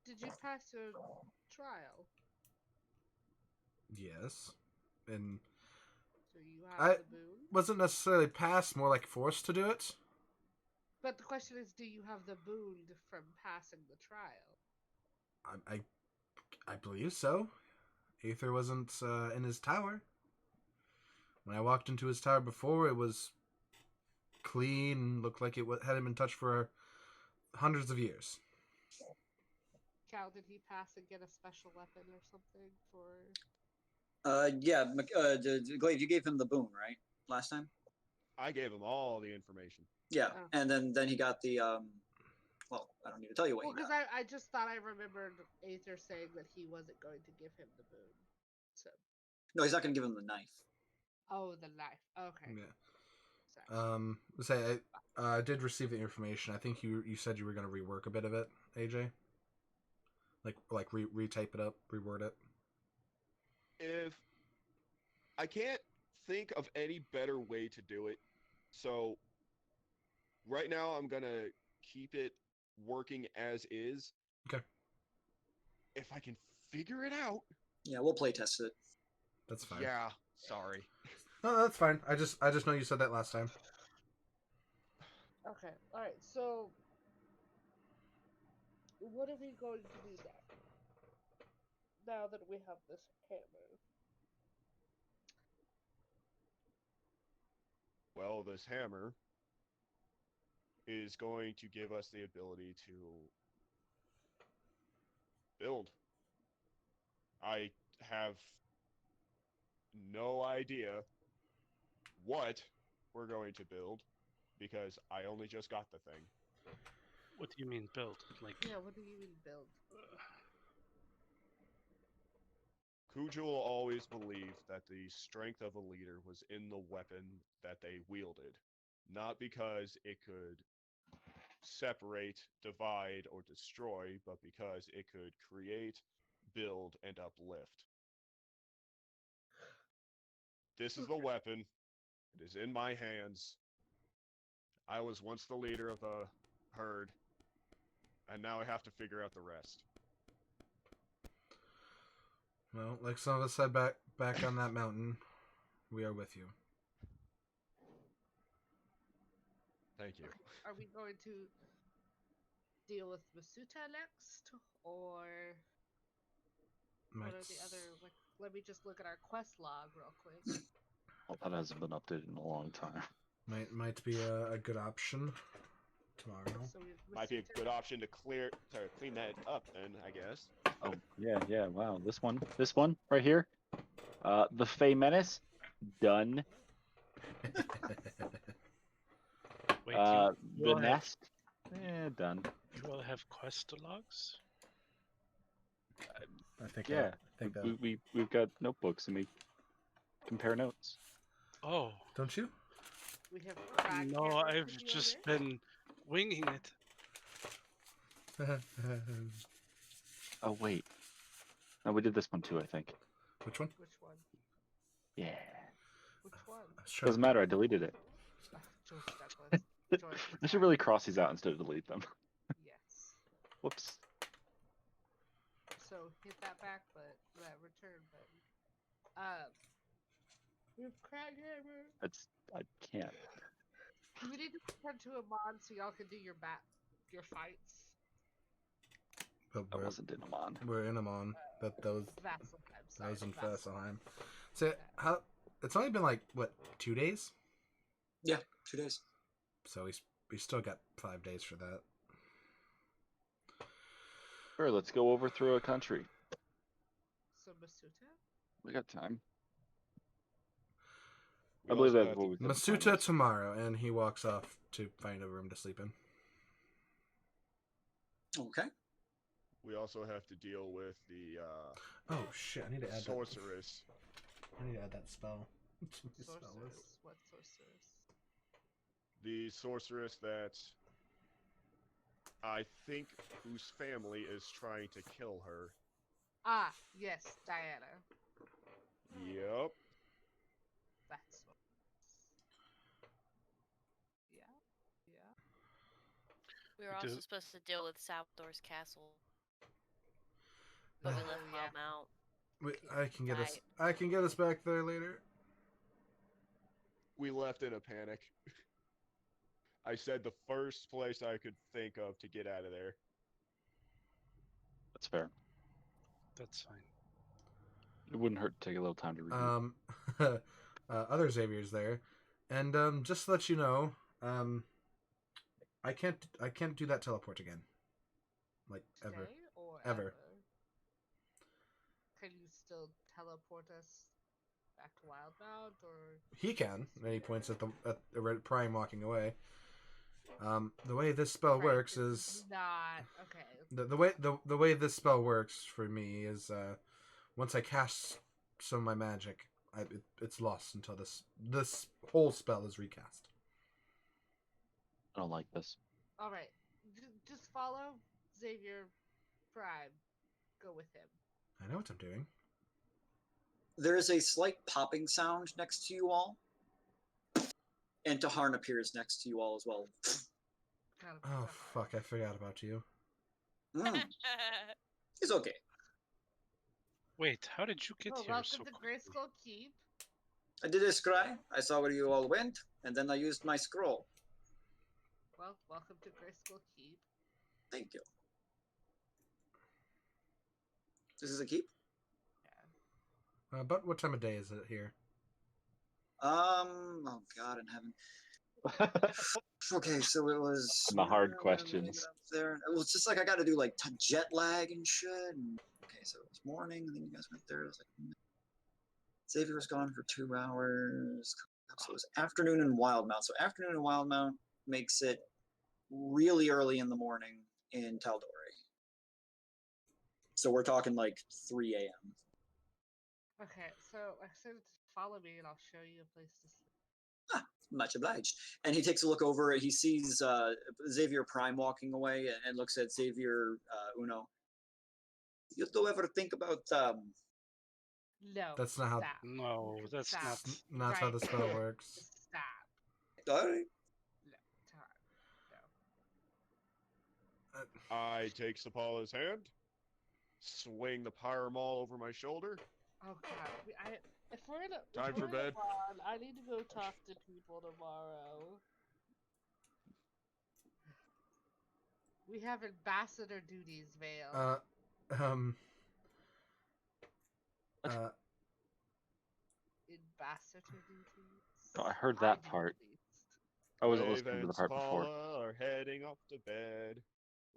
Did you pass your trial? Yes, and So you have the boon? wasn't necessarily passed, more like forced to do it. But the question is, do you have the boon from passing the trial? I believe so. Aether wasn't in his tower. When I walked into his tower before, it was clean, looked like it hadn't been touched for hundreds of years. Cal, did he pass and get a special weapon or something for? Yeah, Glaive, you gave him the boon, right? Last time? I gave him all the information. Yeah, Oh. and then he got the well, I don't need to tell you what Well, he because got. I just thought I remembered Aether saying that he wasn't going to give him the boon. So. No, he's not going to give him the knife. Oh, the knife. Okay. Yeah. Sorry. Say I did receive the information. I think you said you were going to rework a bit of it, AJ. Like retype it up, reword it. If I can't think of any better way to do it, so right now I'm gonna keep it working as is. Okay. If I can figure it out. Yeah, we'll play test it. That's fine. Yeah, sorry. No, that's fine. I just know you said that last time. Okay. All right. So, what are we going to do next? Now that we have this hammer. Well, this hammer is going to give us the ability to build. I have no idea what we're going to build because I only just got the thing. What do you mean build? Like Yeah. What do you mean build? Kujul always believed that the strength of a leader was in the weapon that they wielded, not because it could separate, divide, or destroy, but because it could create, build, and uplift. This is the weapon. It is in my hands. I was once the leader of the herd, and now I have to figure out the rest. Well, like some of us said back on that mountain, we are with you. Thank you. Are we going to deal with Masuta next, or what are the other? Like, let me just look at our quest log real quick. Well, that hasn't been updated in a long time. Might be a good option tomorrow. So we Might be a good option to clean that up then, I guess. Oh yeah, wow. This one right here. The Fey Menace, done. wait, The you all have, Nest, done. you all have quest logs? I think Yeah, I think that. we've got notebooks and we compare notes. Oh Don't you? We have crack no, hammer I've to deal just with. been winging it. Oh wait, no, we did this one too. I think. Which one? Which one? Yeah. Which one? I was trying Doesn't matter. I deleted it. George Douglas. George I should really cross these out instead of delete them. Yes. Whoops. So hit that back button, that return button. We have crack hammer. I can't. Do we need to turn to a mod so y'all can do your fights? But I wasn't in them on. we're in Amon. That was Vasselheim. that was in Vasselheim. Vasselheim. So how? It's only been like what 2 days? Yeah, 2 days. So we still got 5 days for that. Sure, let's go overthrow a country. So Masuta? We got time. We I believe also that's have what to- we said. the Masuta plan was. tomorrow, and he walks off to find a room to sleep in. Okay. We also have to deal with the Oh shit! I need to add that. sorceress. I need to add that spell. to my spell list. Sorceress. What sorceress? The sorceress that I think whose family is trying to kill her. Ah, yes, Diana. Yep. That's what. Yeah. Yeah. We were We also do- supposed to deal with Salvador's castle, but we left Oh, yeah. Mom out. I can get us. I can get us back there later. We left in a panic. I said the first place I could think of to get out of there. That's fair. That's fine. It wouldn't hurt to take a little time to regroup. Other Xavier's there, and just to let you know, I can't do that teleport again. Like ever. Today or Ever. Can you still teleport us back to Wildbound, or He can. And he points at the red prime walking away. The way this spell Right, works this is not okay? the way this spell works for me is once I cast some of my magic, it's lost until this whole spell is recast. I don't like this. All right, just follow Xavier Prime. Go with him. I know what I'm doing. There is a slight popping sound next to you all, and Taharn appears next to you all as well. Gotta be Oh the fuck! I forgot about you. Mm, it's okay. Wait, how did you get Well, here welcome so to quickly? Grayskull Keep. I did a scry. I saw where you all went, and then I used my scroll. Well, welcome to Grayskull Keep. Thank you. This is a keep? But what time of day is it here? Oh God in heaven. Okay, so it was The hard when did I questions. get up there. It was just like I got to do like jet lag and shit. And, okay, so it was morning, and then you guys went there. It was like Xavier was gone for 2 hours. So it was afternoon in Wildmount. So afternoon in Wildmount makes it really early in the morning in Taldori. So we're talking like 3 a.m. Okay, so I said follow me and I'll show you a place to sleep. Much obliged. And he takes a look over. He sees Xavier Prime walking away and looks at Xavier Uno. You do ever think about No. That's not how- Stop. No, that's Stop. not. Not how the spell Right. works. Stop. all right. No. Tar. No. I take Sapala's hand, swing the pyre maul over my shoulder. Oh God. If we're in a, Time if for we're in a bed. bond, I need to go talk to people tomorrow. We have ambassador duties, Vale. Um. Ambassador duties. Oh, I heard that do, part. at least. I wasn't Dave listening to and the part before. Sapala are heading off to bed.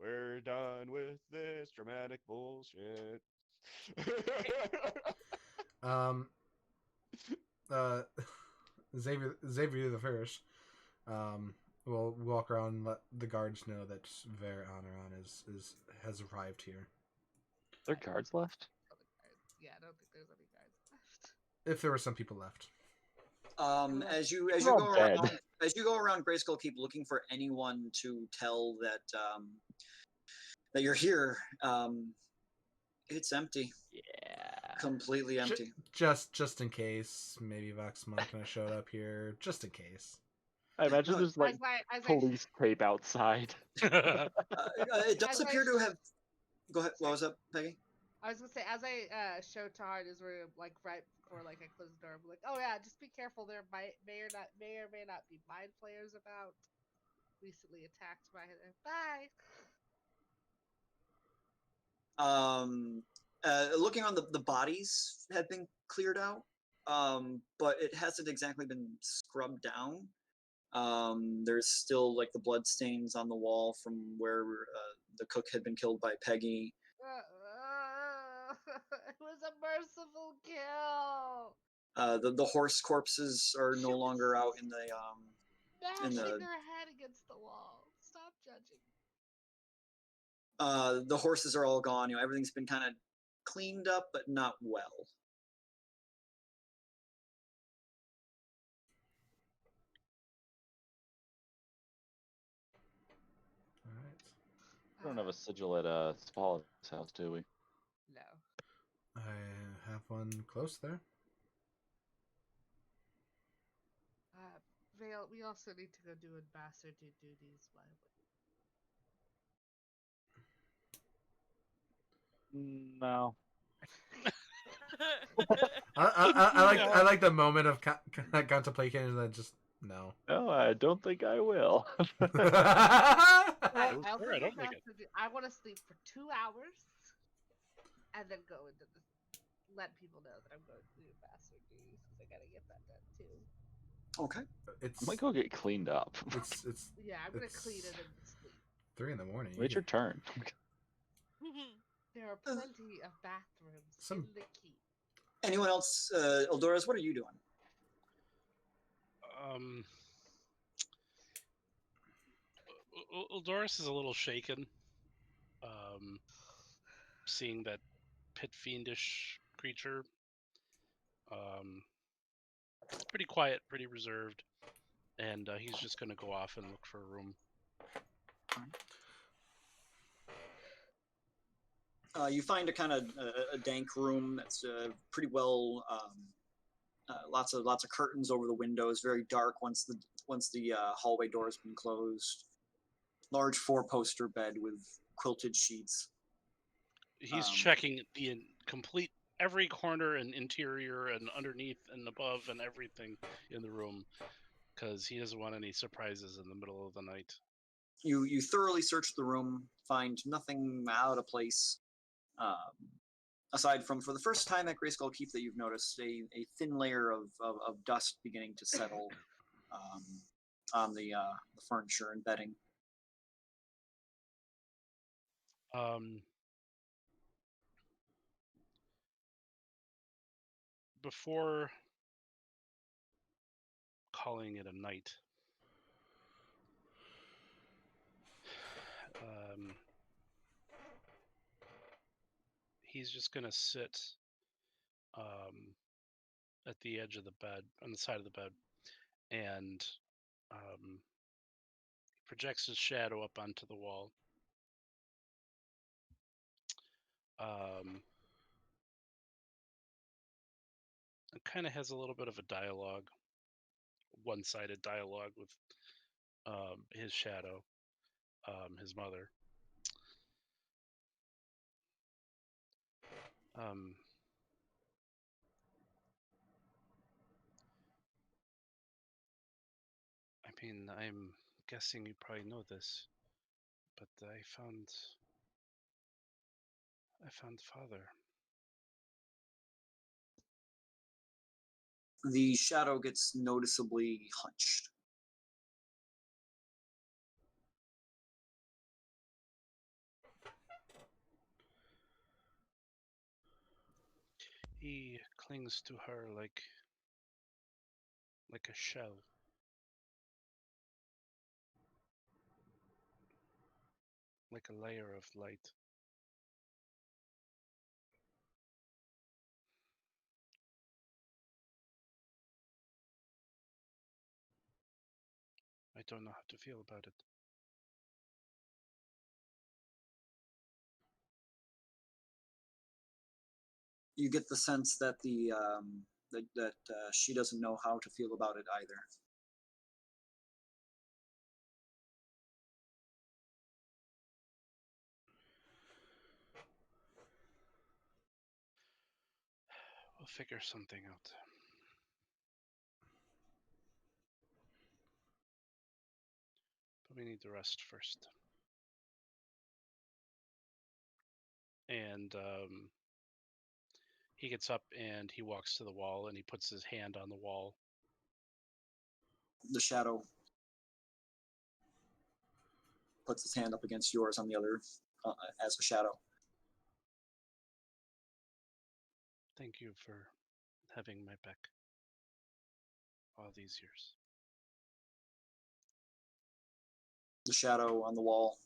We're done with this dramatic bullshit. Xavier the First will walk around and let the guards know that Ver Honoran has arrived here. There are guards left? Yeah, I don't think there's any guys left. If there were some people left. As you They're all go dead. around, as you go around Grayskull, keep looking for anyone to tell that that you're here. It's empty, Yeah. completely empty. Just in case, maybe Vox Machina showed up here. Just in case. I imagine No, there's like As I police tape outside. It does As I- appear to have. Go ahead. What was up, Peggy? I was gonna say, as I show Todd his room, like right before like I close the door, I'm like, oh yeah, just be careful. There may or may not be mind players about. Recently attacked by bye. Looking on the bodies had been cleared out, but it hasn't exactly been scrubbed down. There's still like the blood stains on the wall from where the cook had been killed by Peggy. It was a merciful kill. The horse corpses are no longer out in the Bashing the- her head against the wall. Stop judging. the horses are all gone. You know, everything's been kind of cleaned up, but not well. All right. We don't have a sigil at Spala's house, do we? No. I have one close there. Vale, we also need to go do ambassador duties. By the way. No. I like the moment of contemplation and then just no. No, I don't think I will. Right, Sure, I'll do I don't think it- ambassador I want to sleep for 2 hours, and then go into the let people know that I'm going to do ambassador duties because I gotta get that done too. Okay. It's I might go get cleaned up. it's Yeah, I'm gonna It's- clean it and sleep. 3 a.m. Wait your turn. There are plenty of bathrooms Some- in the keep. Anyone else? Eldoras, what are you doing? Doris is a little shaken, seeing that pit fiendish creature. Pretty quiet, pretty reserved, and he's just gonna go off and look for a room. You find a kind of a dank room that's pretty well. Lots of curtains over the windows. Very dark once the hallway door has been closed. Large 4-poster bed with quilted sheets. He's Um, checking the complete every corner and interior and underneath and above and everything in the room because he doesn't want any surprises in the middle of the night. You thoroughly search the room, find nothing out of place. Aside from, for the first time at Grayskull Keep that you've noticed, a thin layer of dust beginning to settle on the furniture and bedding. Before calling it a night, he's just gonna sit at the edge of the bed, on the side of the bed, and projects his shadow up onto the wall. It kind of has a little bit of a dialogue, one-sided dialogue with his shadow, his mother. I mean, I'm guessing you probably know this, but I found father. The shadow gets noticeably hunched. He clings to her like a shell. Like a layer of light. I don't know how to feel about it. You get the sense that she doesn't know how to feel about it either. We'll figure something out. But we need to rest first. And he gets up and he walks to the wall and he puts his hand on the wall. The shadow puts his hand up against yours on the other as a shadow. Thank you for having my back. all these years. The shadow on the wall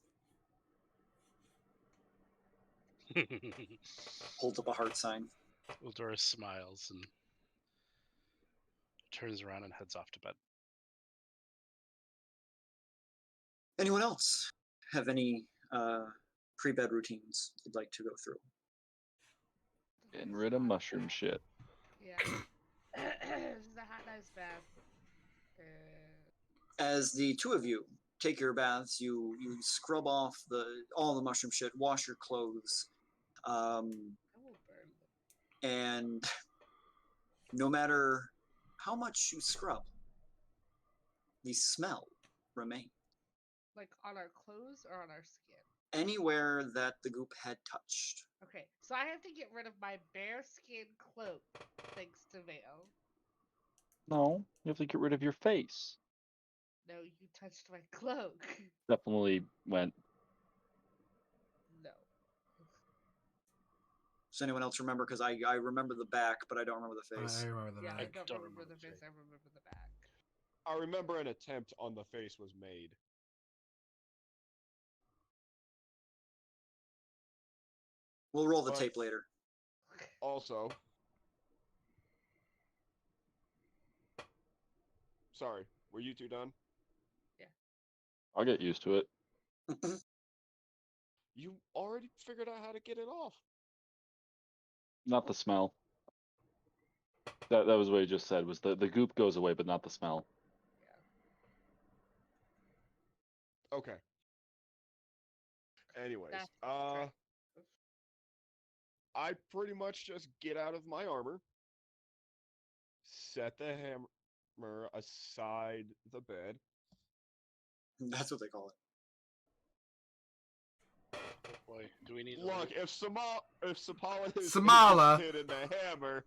holds up a heart sign. Eldora smiles and turns around and heads off to bed. Anyone else have any pre-bed routines you'd like to go through? Getting rid of mushroom shit. Yeah. This is a hot, nice bath. As the two of you take your baths, you scrub off all the mushroom shit, wash your clothes, I will burn them. and no matter how much you scrub, the smell remains. Like on our clothes or on our skin? Anywhere that the goop had touched. Okay, so I have to get rid of my bare skin cloak, thanks to Vale. No, you have to get rid of your face. No, you touched my cloak. Definitely went. No. Does anyone else remember? Because I remember the back, but I don't remember the face. I remember the Yeah, I back. don't don't remember remember the the face, I remember the back. I remember an attempt on the face was made. We'll roll the But- tape later. Also, sorry, were you two done? I'll get used to it. You already figured out how to get it off. Not the smell. That was what he just said. Was the goop goes away, but not the smell. Okay. Anyways, That's correct. I pretty much just get out of my armor, set the hammer aside the bed. That's what they call it. Oh boy, do we need? Look, if Sapala is Samala. interested in the hammer.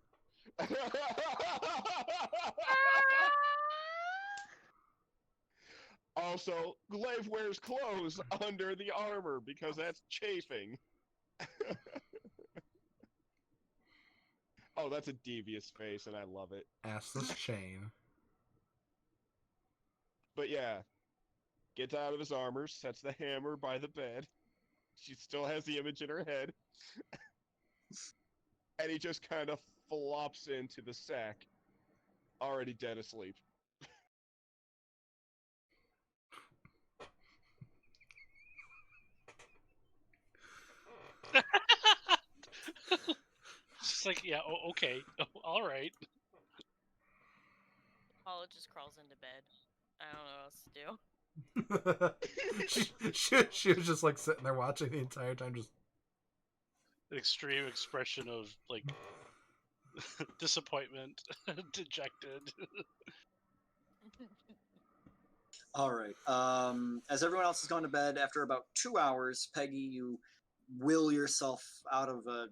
Also, Glaive wears clothes under the armor because that's chafing. Oh, that's a devious face, and I love it. Assless chain. But yeah, gets out of his armor, sets the hammer by the bed. She still has the image in her head. And he just kind of flops into the sack, already dead asleep. Just like, yeah, okay, all right. Paula just crawls into bed. I don't know what else to do. she was just like sitting there watching the entire time, just An extreme expression of like disappointment, dejected. All right. As everyone else has gone to bed, after about 2 hours, Peggy, you will yourself out of a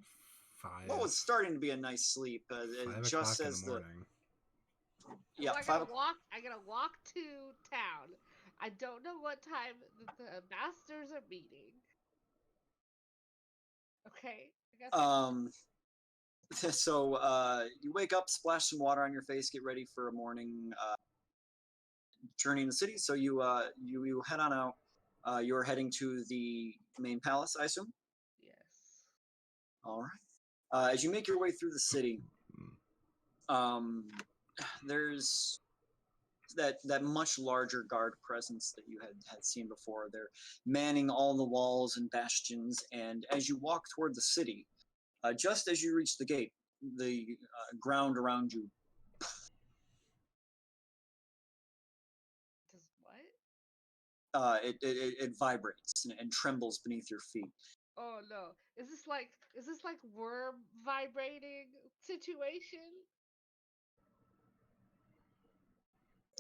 what was starting to be a nice sleep. 5 Just o'clock as in the morning. yeah, So I 5 gotta o'clock. walk to town. I don't know what time the masters are meeting. Okay. I guess So you wake up, splash some water on your face, get ready for a morning journey in the city. So you head on out. You're heading to the main palace, I assume. yes. All right. As you make your way through the city, there's that much larger guard presence that you had seen before. They're manning all the walls and bastions, and as you walk toward the city, just as you reach the gate, the ground around you Does what? it vibrates and trembles beneath your feet. Oh no. Is this like worm vibrating situation?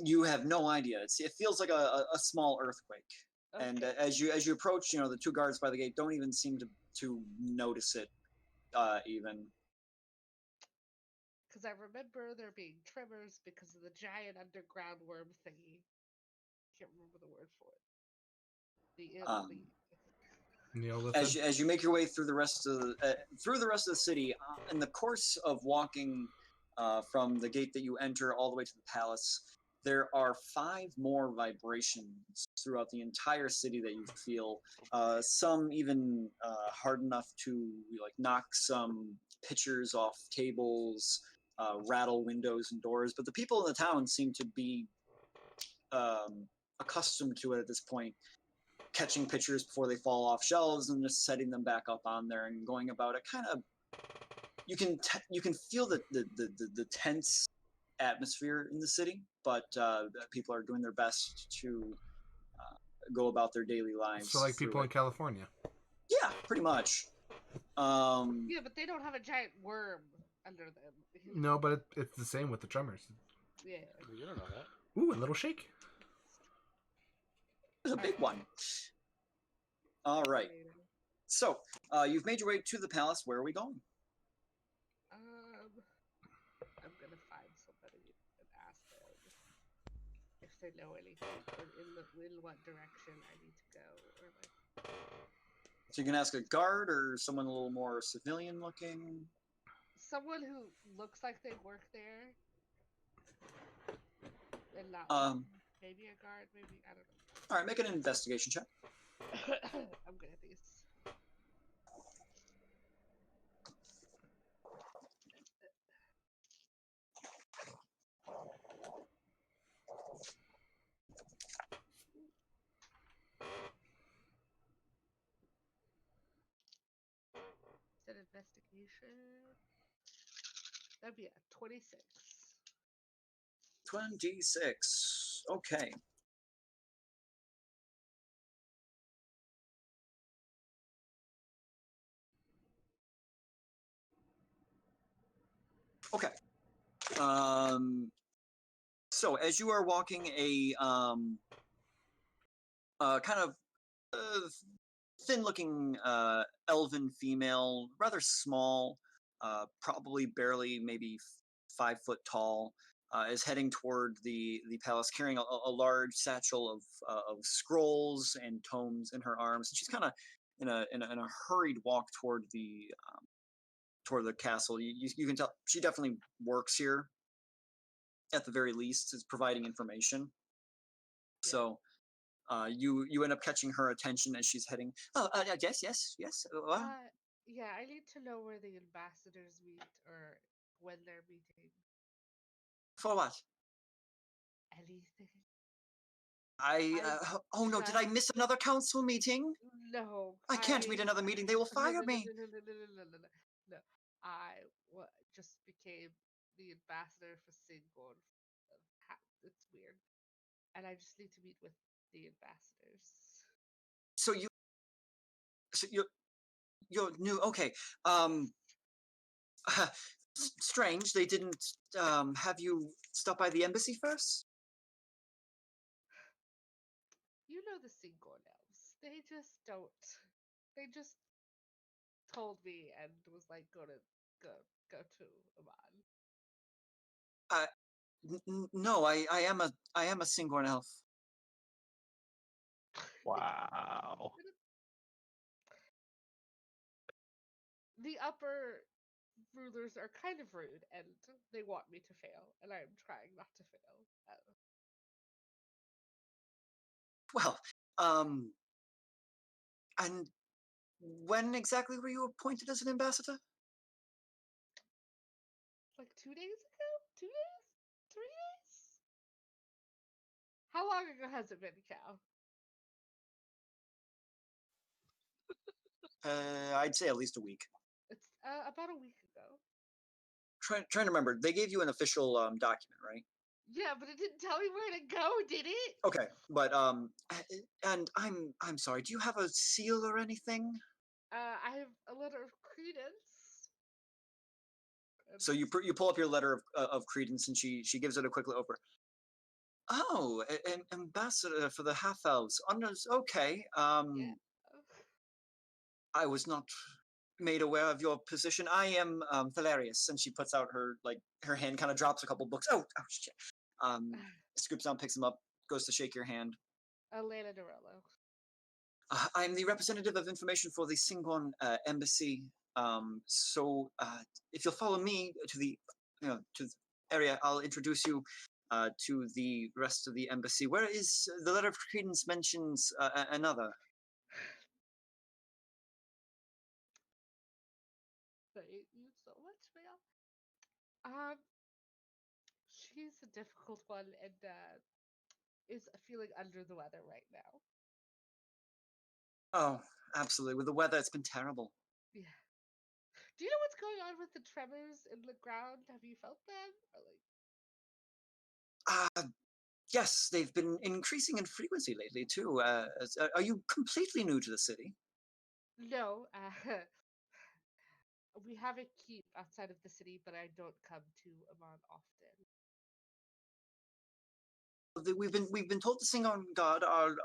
You have no idea. It feels like a small earthquake. And Okay. as you approach, the two guards by the gate don't even seem to notice it, even. Because I remember there being tremors because of the giant underground worm thingy. Can't remember the word for it. Neolithic. As you make your way through the rest of the city, in the course of walking from the gate that you enter all the way to the palace, there are 5 more vibrations throughout the entire city that you feel. Some even hard enough to like knock some pitchers off tables, rattle windows and doors. But the people in the town seem to be accustomed to it at this point, catching pitchers before they fall off shelves and just setting them back up on there and going about it. Kind of, you can feel the tense atmosphere in the city, but people are doing their best to go about their daily lives. So like people through in it. California. Yeah, pretty much. Yeah, but they don't have a giant worm under them. No, but it's the same with the tremors. Yeah. You don't know that. Ooh, a little shake. There's a big one. All right. So you've made your way to the palace. Where are we going? I'm gonna find somebody and ask them if they know anything or in what direction I need to go, or like. So you can ask a guard or someone a little more civilian looking. Someone who looks like they work there, and not maybe a guard, maybe I don't know. All right, make an investigation check. I'm good at these. Is that investigation? That'd be a 26. 26. Okay. Okay. So as you are walking a kind of thin-looking elven female, rather small, probably barely maybe 5 foot tall, is heading toward the palace, carrying a large satchel of scrolls and tomes in her arms. And she's kind of in a hurried walk toward the castle. You can tell she definitely works here. At the very least, is providing information. Yeah. So you end up catching her attention as she's heading. Oh, yes. Yeah, I need to know where the ambassadors meet or when they're meeting. For what? Anything? Oh no! Did I miss another council meeting? No. I can't meet another meeting. They will fire me. No. I just became the ambassador for Singborn. It's weird. And I just need to meet with the ambassadors. So you're new. Okay. Strange. They didn't have you stop by the embassy first. You know the Singorn elves. They just don't. They just told me and was like, go to Amman. No, I am a Singorn elf. Wow. The upper rulers are kind of rude and they want me to fail, and I'm trying not to fail. Well, and when exactly were you appointed as an ambassador? Like 2 days ago? 2 days? 3 days? How long ago has it been, Cal? I'd say at least a week. It's about a week ago. Trying to remember. They gave you an official document, right? Yeah, but it didn't tell me where to go, did it? Okay, but and I'm sorry. Do you have a seal or anything? I have a letter of credence. So you pull up your letter of credence, and she gives it a quick look over. Oh, an ambassador for the half elves. Okay. Yeah. I was not made aware of your position. I am Valerius, and she puts out her hand, kind of drops a couple books. Oh shit. Scoops down, picks them up, goes to shake your hand. Elena Dorello. I'm the representative of information for the Singorn embassy. So if you'll follow me to the to the area. I'll introduce you to the rest of the embassy. Where is the letter of credence mentions another? Thank you so much, Vale. Um, she's a difficult one and is feeling under the weather right now. Oh, absolutely. With the weather, it's been terrible. Yeah. Do you know what's going on with the tremors in the ground? Have you felt them? Or like, Yes, they've been increasing in frequency lately too. Are you completely new to the city? no, we have a keep outside of the city, but I don't come to Amon often. We've been told the Singon Guard are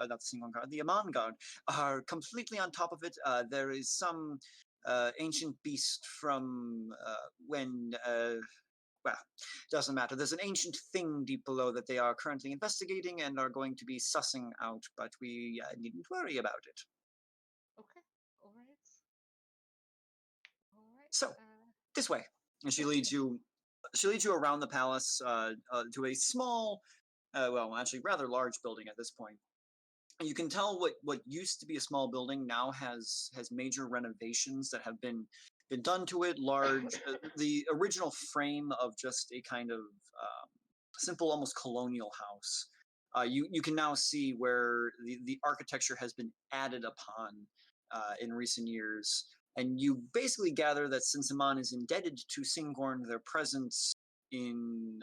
not the Singon Guard, the Aman Guard are completely on top of it. There is some ancient beast from when well, doesn't matter. There's an ancient thing deep below that they are currently investigating and are going to be sussing out, but we needn't worry about it. Okay, all right, all right. So this way, and she leads you. She leads you around the palace to a small, well, actually rather large building at this point. You can tell what used to be a small building now has major renovations that have been done to it. Large, the original frame of just a kind of simple, almost colonial house. You can now see where the architecture has been added upon in recent years, and you basically gather that since Aman is indebted to Singorn, their presence in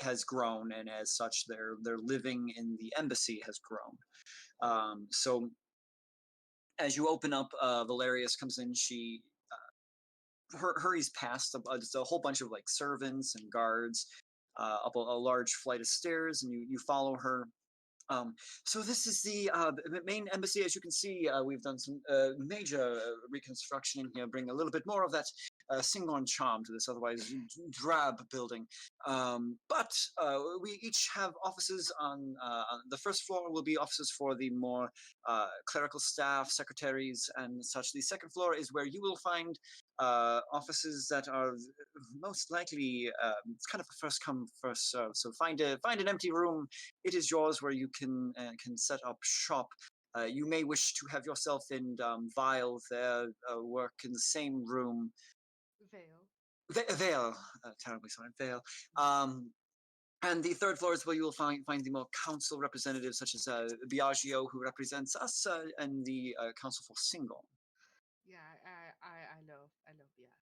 has grown, and as such, their living in the embassy has grown. So as you open up, Valerius comes in. She hurries past just a whole bunch of like servants and guards up a large flight of stairs, and you follow her. So this is the main embassy. As you can see, we've done some major reconstruction in here, bring a little bit more of that Singon charm to this otherwise drab building. But we each have offices on the first floor will be offices for the more clerical staff, secretaries, and such. The second floor is where you will find offices that are most likely it's kind of a first come first serve. So find an empty room, it is yours, where you can set up shop. You may wish to have yourself and Vile there work in the same room. Vale. Vale, terribly sorry, Vale. And the third floor is where you will find the more council representatives, such as Biagio, who represents us, and the council for Single. Yeah, I know, yeah.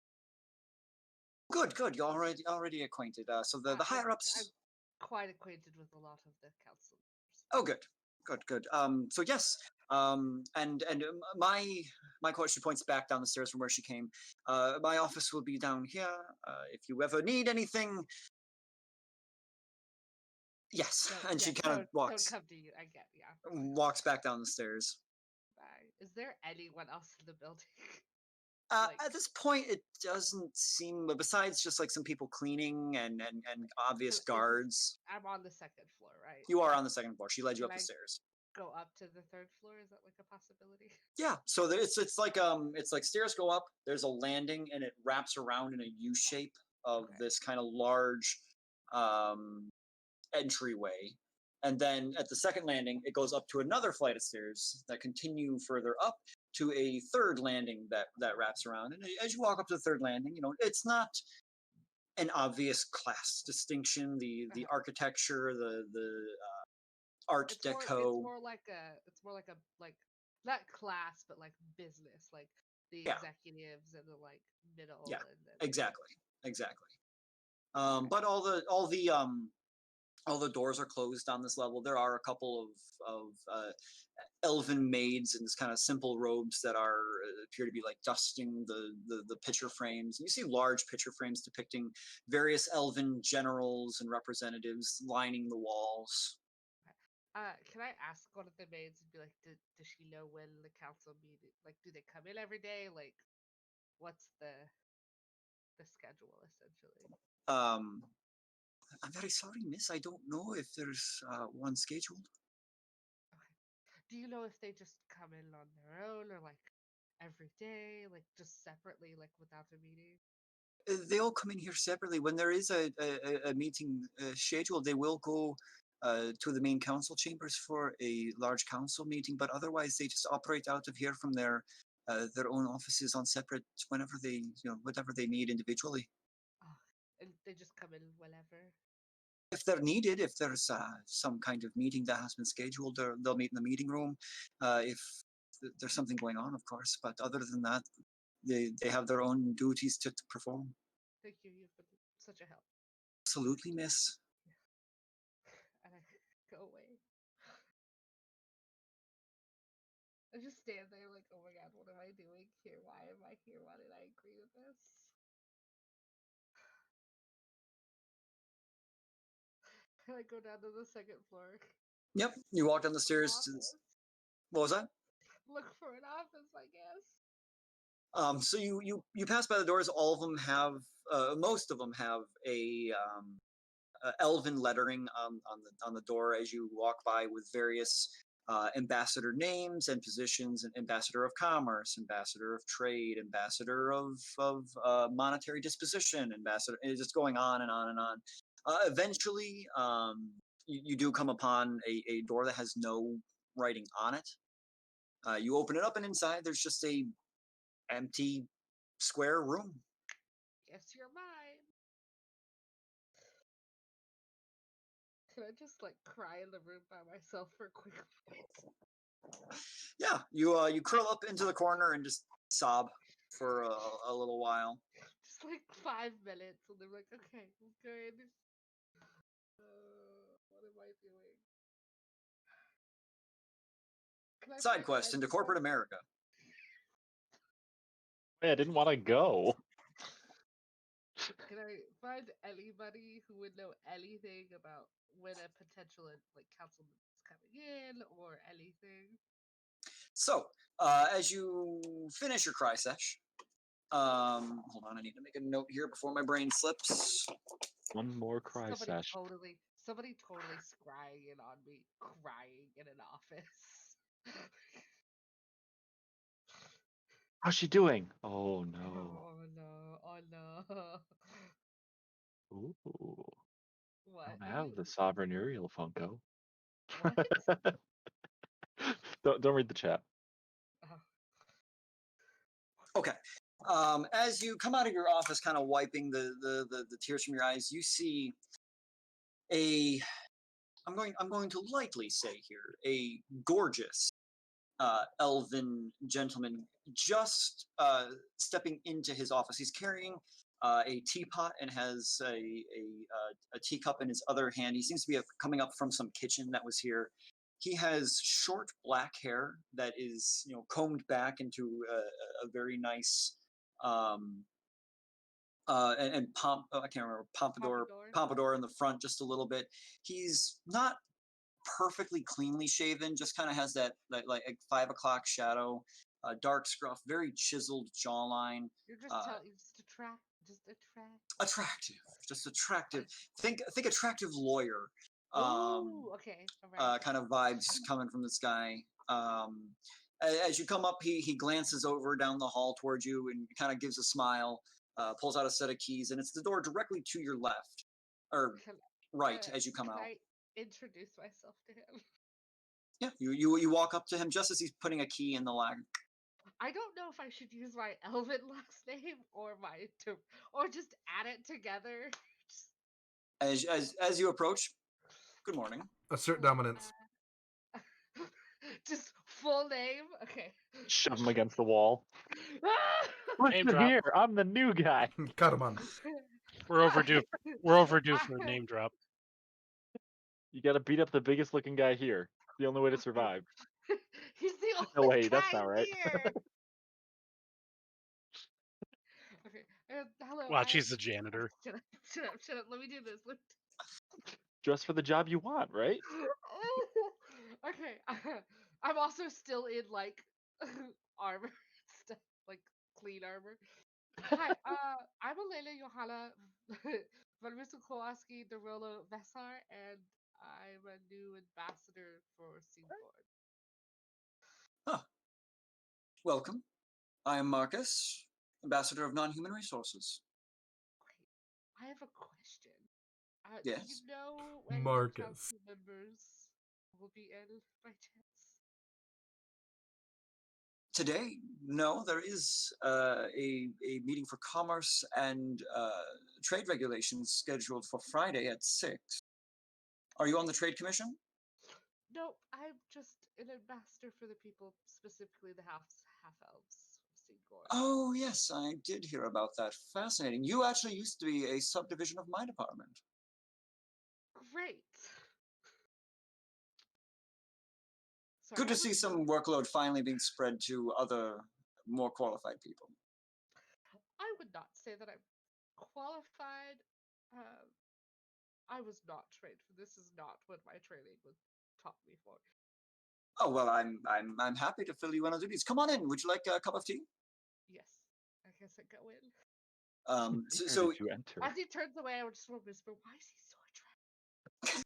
Good. You're already acquainted. So the higher ups. I'm quite acquainted with a lot of the council members. Oh, good. So yes. And my court, she points back down the stairs from where she came. My office will be down here. If you ever need anything. Yes, and she kind of walks. Don't come to you. I get, yeah. Walks back down the stairs. Bye. Is there anyone else in the building? At this point, it doesn't seem. Besides just like some people cleaning and obvious guards. I'm on the second floor, right? You are on the second floor. She led you Can up the I stairs. Go up to the third floor? Is that like a possibility? Yeah. So it's like stairs go up. There's a landing, and it wraps around in a U shape of this kind of large entryway. And then at the second landing, it goes up to another flight of stairs that continue further up to a third landing that wraps around. And as you walk up to the third landing, it's not an obvious class distinction. The architecture, the Art Deco. It's more like a not class, but like business, like the executives and the like middle. Yeah, and then, exactly. But all the doors are closed on this level. There are a couple of elven maids in this kind of simple robes that appear to be like dusting the picture frames. You see large picture frames depicting various elven generals and representatives lining the walls. Can I ask one of the maids and be like, does she know when the council meeting? Like, do they come in every day? Like, what's the schedule essentially? I'm very sorry, miss. I don't know if there's one scheduled. Okay. Do you know if they just come in on their own or like every day, like just separately, like without a meeting? They all come in here separately. When there is a meeting scheduled, they will go to the main council chambers for a large council meeting. But otherwise, they just operate out of here from their own offices on separate whenever they whatever they need individually. Oh, and they just come in whenever. If they're needed, if there's some kind of meeting that has been scheduled, they'll meet in the meeting room. If there's something going on, of course. But other than that, they have their own duties to perform. Thank you. You've been such a help. Absolutely, miss. And I go away. I just stand there like, oh my god, what am I doing here? Why am I here? Why did I agree with this? And I go down to the second floor. Yep, you walk down the Look for stairs an to. office. What was that? Look for an office, I guess. So you pass by the doors. All of them have, most of them have a elven lettering on the door as you walk by with various ambassador names and positions: and ambassador of commerce, ambassador of trade, ambassador of monetary disposition, ambassador. It's just going on and on and on. Eventually, you do come upon a door that has no writing on it. You open it up, and inside there's just a empty square room. Guess you're mine. Can I just like cry in the room by myself for a quick minute? Yeah, you curl up into the corner and just sob for a little while. Just like 5 minutes, and they're like, okay, I'm good. What am I doing? Can I Side find quest into corporate America. Hey, I didn't want to go. Can I find anybody who would know anything about when a potential like councilman is coming in or anything? So, as you finish your cry sesh, hold on, I need to make a note here before my brain slips. One more cry Somebody sesh. totally scrying in on me, crying in an office. How's she doing? Oh no. Oh no! Oh no! Ooh. What? I don't have the Sovereign Uriel Funko. What? Don't read the chat. Oh. Okay. As you come out of your office, kind of wiping the tears from your eyes, you see I'm going to lightly say here, a gorgeous elven gentleman just stepping into his office. He's carrying a teapot and has a teacup in his other hand. He seems to be coming up from some kitchen that was here. He has short black hair that is, combed back into a very nice and I can't remember, pompadour in the front just a little bit. He's not perfectly cleanly shaven, just kind of has that like 5 o'clock shadow, dark scruff, very chiseled jawline. You're just Attractive, just attractive. Think attractive lawyer. Ooh, okay, alright. Kind of vibes coming from this guy. As you come up, he glances over down the hall towards you and kind of gives a smile, pulls out a set of keys, and it's the door directly to your left, or right as you come out. Can I introduce myself to him? Yeah, you walk up to him just as he's putting a key in the lock. I don't know if I should use my elven last name or or just add it together. As you approach, good morning. Assert dominance. Just full name. Okay. Shove him against the wall. Name Listen drop. here, I'm the new guy. Cut him on. We're overdue. We're overdue for a name drop. You gotta beat up the biggest looking guy here. The only way to survive. He's the only No, wait, guy that's not right. here. Okay. Hello. Watch, he's the janitor. Shut up. Let me do this. Dress for the job you want, right? Okay. I'm also still in like armor stuff, like clean armor. Hi, I'm Elena Johanna Vermisukowski Derolo Vesar, and I'm a new ambassador for Seaboard. Welcome. I am Marcus, ambassador of non-human resources. have a question. Yes. Do you know when the Marcus. council members will be in by chance? Today, no, there is a meeting for commerce and trade regulations scheduled for Friday at 6. Are you on the Trade Commission? No, I'm just an ambassador for the people, specifically the half elves of Sigor. Oh, yes, I did hear about that. Fascinating. You actually used to be a subdivision of my department. Great. Sorry, Good I to see was- some workload finally being spread to other, more qualified people. I would not say that I'm qualified. I was not trained for this. Is not what my training was taught me for. Oh well, I'm happy to fill you in on duties. Come on in. Would you like a cup of tea? Yes, I guess I go in. So Did you enter? As he turns away, I would just want to whisper, "Why is he so attractive?"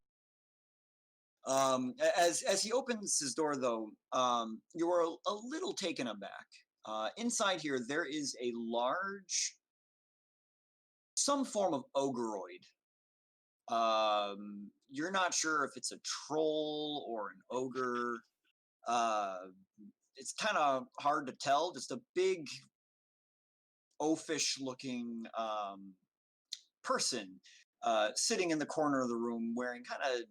as he opens his door, though, you are a little taken aback. Inside here, there is a large, some form of ogreoid. You're not sure if it's a troll or an ogre. It's kind of hard to tell. Just a big, oafish-looking person sitting in the corner of the room, wearing kind of,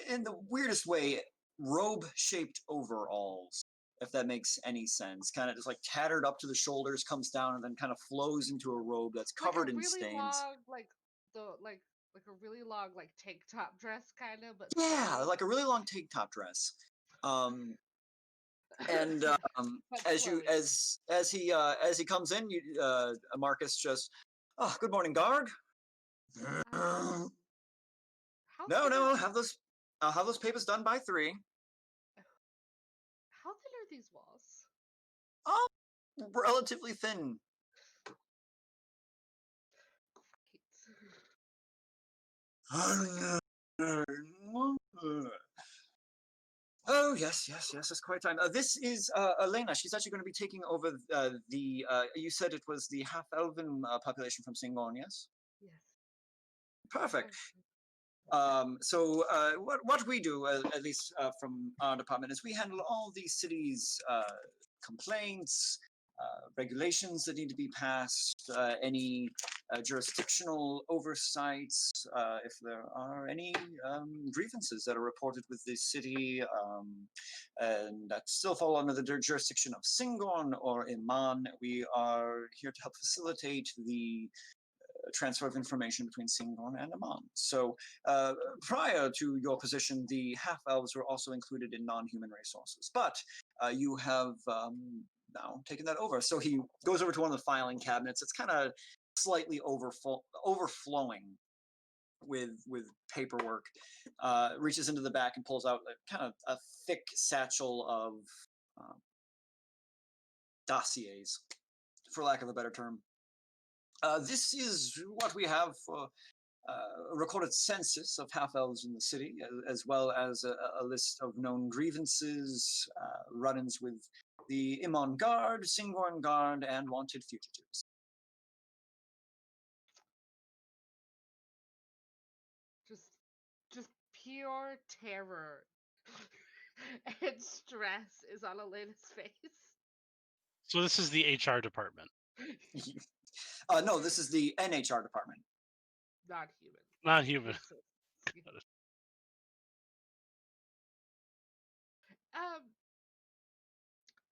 in the weirdest way, robe-shaped overalls, if that makes any sense. Kind of just like tattered up to the shoulders, comes down, and then kind of flows into a robe that's covered like a in really stains. long, like a really long tank top dress kind of, but Yeah, flowy. like a really long tank top dress. And But as you flowy. as he comes in, you Marcus just, oh, good morning, guard. How No, thin no, are I'll have those papers done by 3. how thin are these walls? Oh, relatively thin. Oh, yes, it's quite time. This is Elena. She's actually going to be taking over the. You said it was the half-elven population from Singon, yes? Yes. Perfect. Oh, So what we do, at least from our department, is we handle all the city's complaints, regulations that need to be passed, any jurisdictional oversights, if there are any grievances that are reported with the city, and that still fall under the jurisdiction of Singon or Iman. We are here to help facilitate the transfer of information between Singon and Iman. So prior to your position, the half-elves were also included in non-human resources, but you have now taken that over. So he goes over to one of the filing cabinets. It's kind of slightly overflowing with paperwork. Reaches into the back and pulls out kind of a thick satchel of dossiers, for lack of a better term. This is what we have for a recorded census of half-elves in the city, as well as a list of known grievances, run-ins with the Imon Guard, Singorn Guard, and wanted fugitives. just pure terror and stress is on Elena's face. So this is the HR department. No, this is the NHR department. Not human. Not human.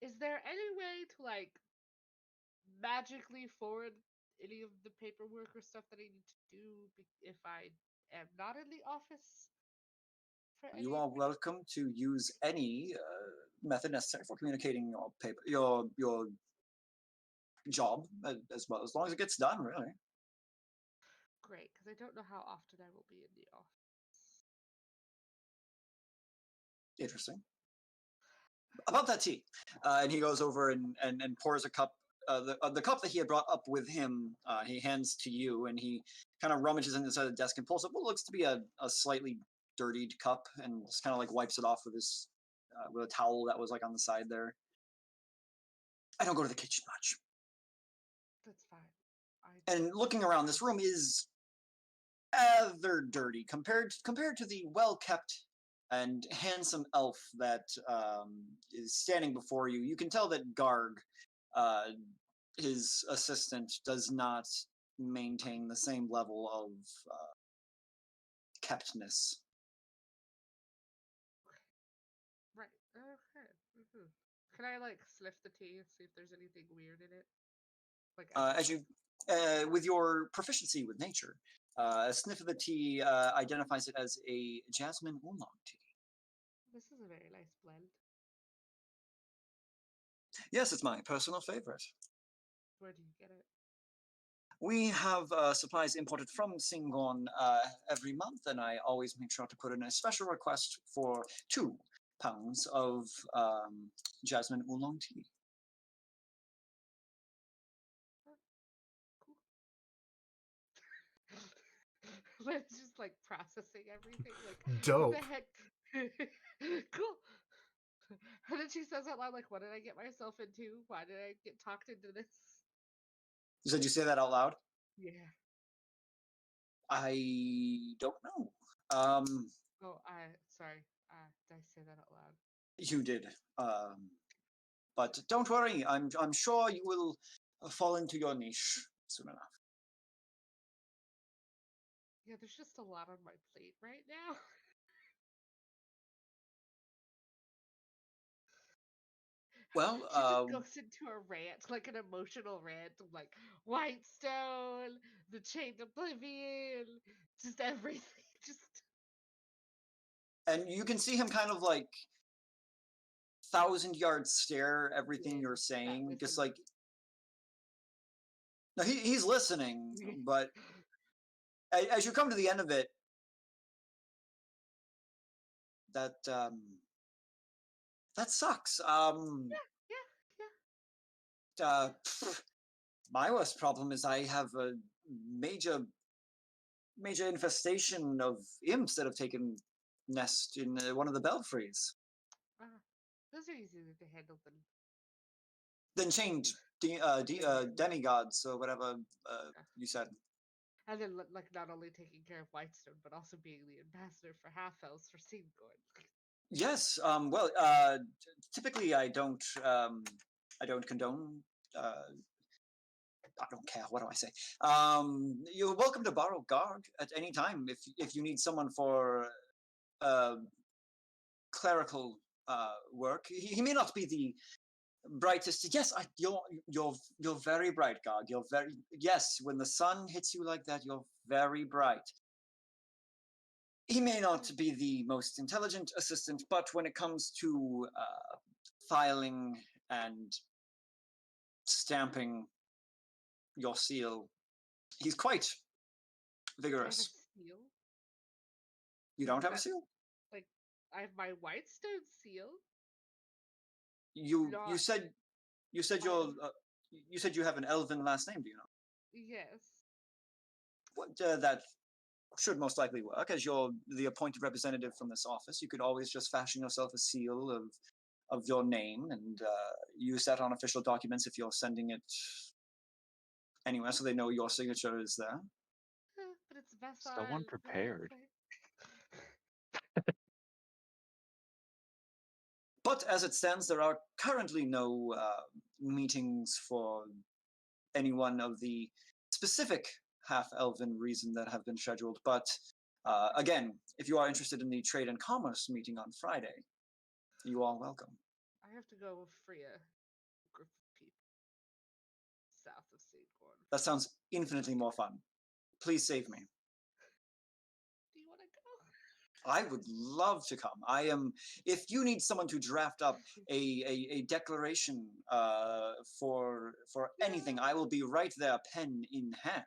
Is there any way to magically forward any of the paperwork or stuff that I need to do if I am not in the office? You are welcome to use any method necessary for communicating your paper, your job, as well, as long as it gets done, really. Great, because I don't know how often I will be in the office. Interesting. About that tea, and he goes over and pours a cup. The cup that he had brought up with him, he hands to you, and he kind of rummages inside the desk and pulls up what looks to be a slightly dirtied cup, and just kind of wipes it off with his with a towel that was on the side there. I don't go to the kitchen much. That's fine. I And looking around, this room is rather dirty compared to the well kept and handsome elf that is standing before you. You can tell that Garg, uh, his assistant, does not maintain the same level of keptness. Right. Okay. Can I like sniff the tea and see if there's anything weird in it? Like As you, with your proficiency with nature, a sniff of the tea identifies it as a jasmine oolong tea. This is a very nice blend. Yes, it's my personal favorite. Where do you get it? We have supplies imported from Singon every month, and I always make sure to put in a special request for 2 pounds of jasmine oolong tea. Cool. But it's just like processing everything. Like, Dope. what the heck? Cool. And then she says out loud, like, what did I get myself into? Why did I get talked into this? You said you say that out loud? Yeah. I don't know. Oh, sorry. Did I say that out loud? You did. But don't worry. I'm sure you will fall into your niche soon enough. Yeah, there's just a lot on my plate right now. Well, She just goes into a rant, like an emotional rant of like Whitestone, the Chained Oblivion, just everything. Just and you can see him kind of like 1,000-yard stare everything you're saying, just like. No, he's listening, but as you come to the end of it, that sucks. yeah. My worst problem is I have a major infestation of imps that have taken nest in one of the belfries. Those are easier to handle than Then chained demigods or whatever you said. and then like not only taking care of Whitestone, but also being the ambassador for Half Elves for Seedgorn. Yes. Well, typically I don't condone. I don't care. What do I say? You're welcome to borrow Garg at any time if you need someone for clerical work. He may not be the brightest. Yes, you're very bright, Garg. You're very yes. When the sun hits you like that, you're very bright. He may not be the most intelligent assistant, but when it comes to filing and stamping your seal, he's quite I have a vigorous. seal. You don't have a seal? Like I have my Whitestone seal. You Not said you said you have an elven last name. Do you know? yes. What that should most likely work, as you're the appointed representative from this office. You could always just fashion yourself a seal of your name and use that on official documents if you're sending it anywhere, so they know your signature is there. But it's Vessel. So unprepared. But as it stands, there are currently no meetings for anyone of the specific half-elven reason that have been scheduled. But again, if you are interested in the trade and commerce meeting on Friday, you are welcome. I have to go free a group of people south of Seedgorn. That sounds infinitely more fun. Please save me. Do you want to go? I would love to come. I am. If you need someone to draft up a declaration for anything, I will be right there, pen in hand.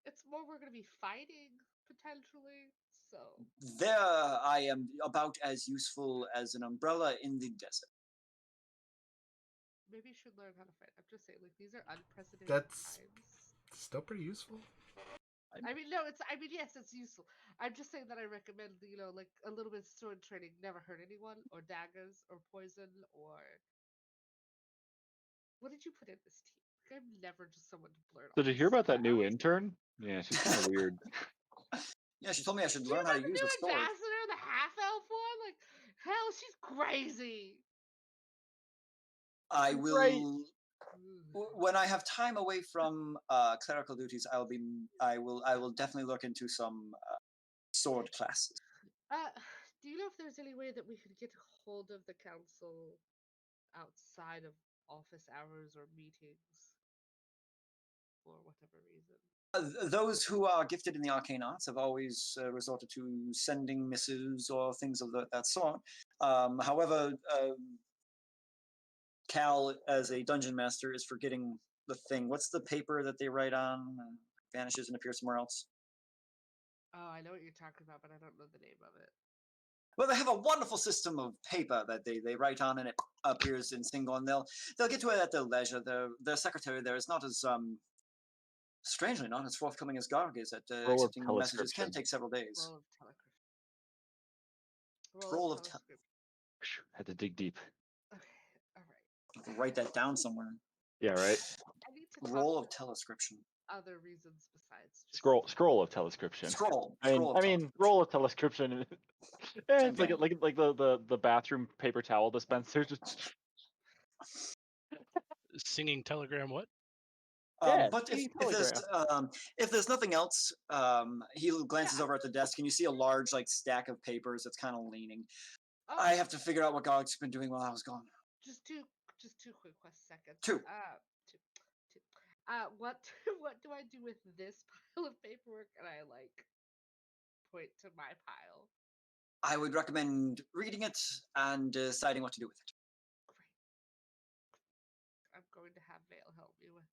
It's more we're going to be fighting potentially. So There, I am about as useful as an umbrella in the desert. maybe you should learn how to fight. I'm just saying, like these are unprecedented That's times. still pretty useful. I mean, no, it's. I mean, yes, it's useful. I'm just saying that I recommend, like a little bit of sword training. Never hurt anyone, or daggers, or poison, or what did you put in this tea? I'm never just someone to blurt. Did you all hear this about that stuff new out. intern? Yeah, she's kind of weird. Yeah, she told me I should She learn was how to the use new a sword. ambassador, the half elf one. Like, hell, she's crazy. I Right. will Ugh. when I have time away from clerical duties. I will definitely look into some sword classes. Do you know if there's any way that we could get hold of the council outside of office hours or meetings for whatever reason? Those who are gifted in the arcane arts have always resorted to sending missives or things of that sort. However, Cal, as a dungeon master, is forgetting the thing. What's the paper that they write on? Vanishes and appears somewhere else. Oh, I know what you're talking about, but I don't know the name of it. Well, they have a wonderful system of paper that they write on, and it appears in single. And they'll get to it at their leisure. Their secretary there is not as strangely not as forthcoming as Garg is at Roll of accepting messages. Can telescription. take several days. Roll of telecrypt. Roll of telescript. Had to dig deep. Okay, all right. Write that down somewhere. Yeah, right. I need to talk Roll of for telescription. other reasons besides just Scroll of telescription. Scroll. I mean, Scroll of I mean, roll of telescription. It's thing. like the bathroom paper towel dispenser. Just Singing telegram. What? Yeah, But singing if there's nothing else, he glances over at the desk and you see a large like stack of papers that's kind of leaning. Oh, I have to figure out what Garg's been doing while I was gone. just two quick seconds. Two. Two. What what do I do with this pile of paperwork? And I like point to my pile. I would recommend reading it and deciding what to do with it. Great. I'm going to have Vale help me with that.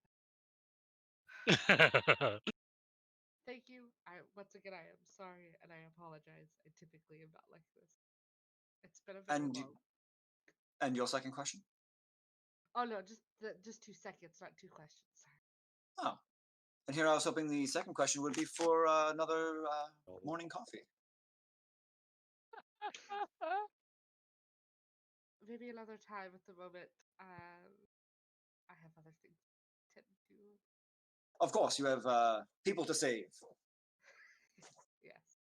Thank you. Once again I am sorry and I apologize. I typically am not like this. It's been a very And long. and your second question? Oh no, just 2 seconds, not 2 questions. Sorry. Oh, and here I was hoping the second question would be for another morning coffee. Maybe another time. At the moment, I have other things to tend to. Of course, you have people to save. Yes.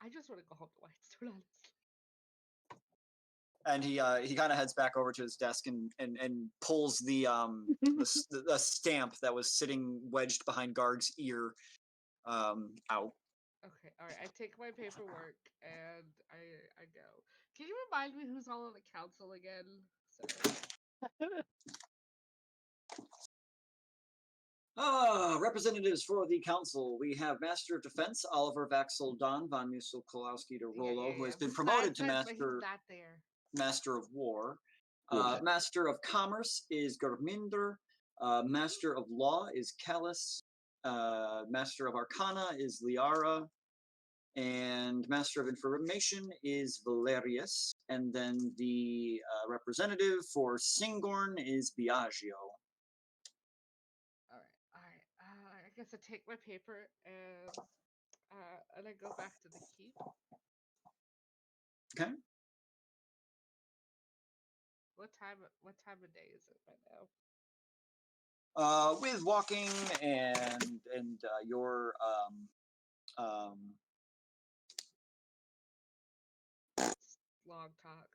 I just want to go home to Whitestone, honestly. And he kind of heads back over to his desk and pulls the the stamp that was sitting wedged behind Garg's ear out. Okay, all right. I take my paperwork and I go. Can you remind me who's all on the council again? Sorry. Representatives for the council. We have Master of Defense Oliver Vaxel Don von Musel Kolowski de Rolo, who has been promoted to But he's Master not there. Master of War. Yeah. Master of Commerce is Gurminder. Master of Law is Callus. Master of Arcana is Liara. And Master of Information is Valerius. And then the representative for Singorn is Biagio. All right. I guess I take my paper and I go back to the keep. Okay. What time of day is it right now? With walking and your Long talk.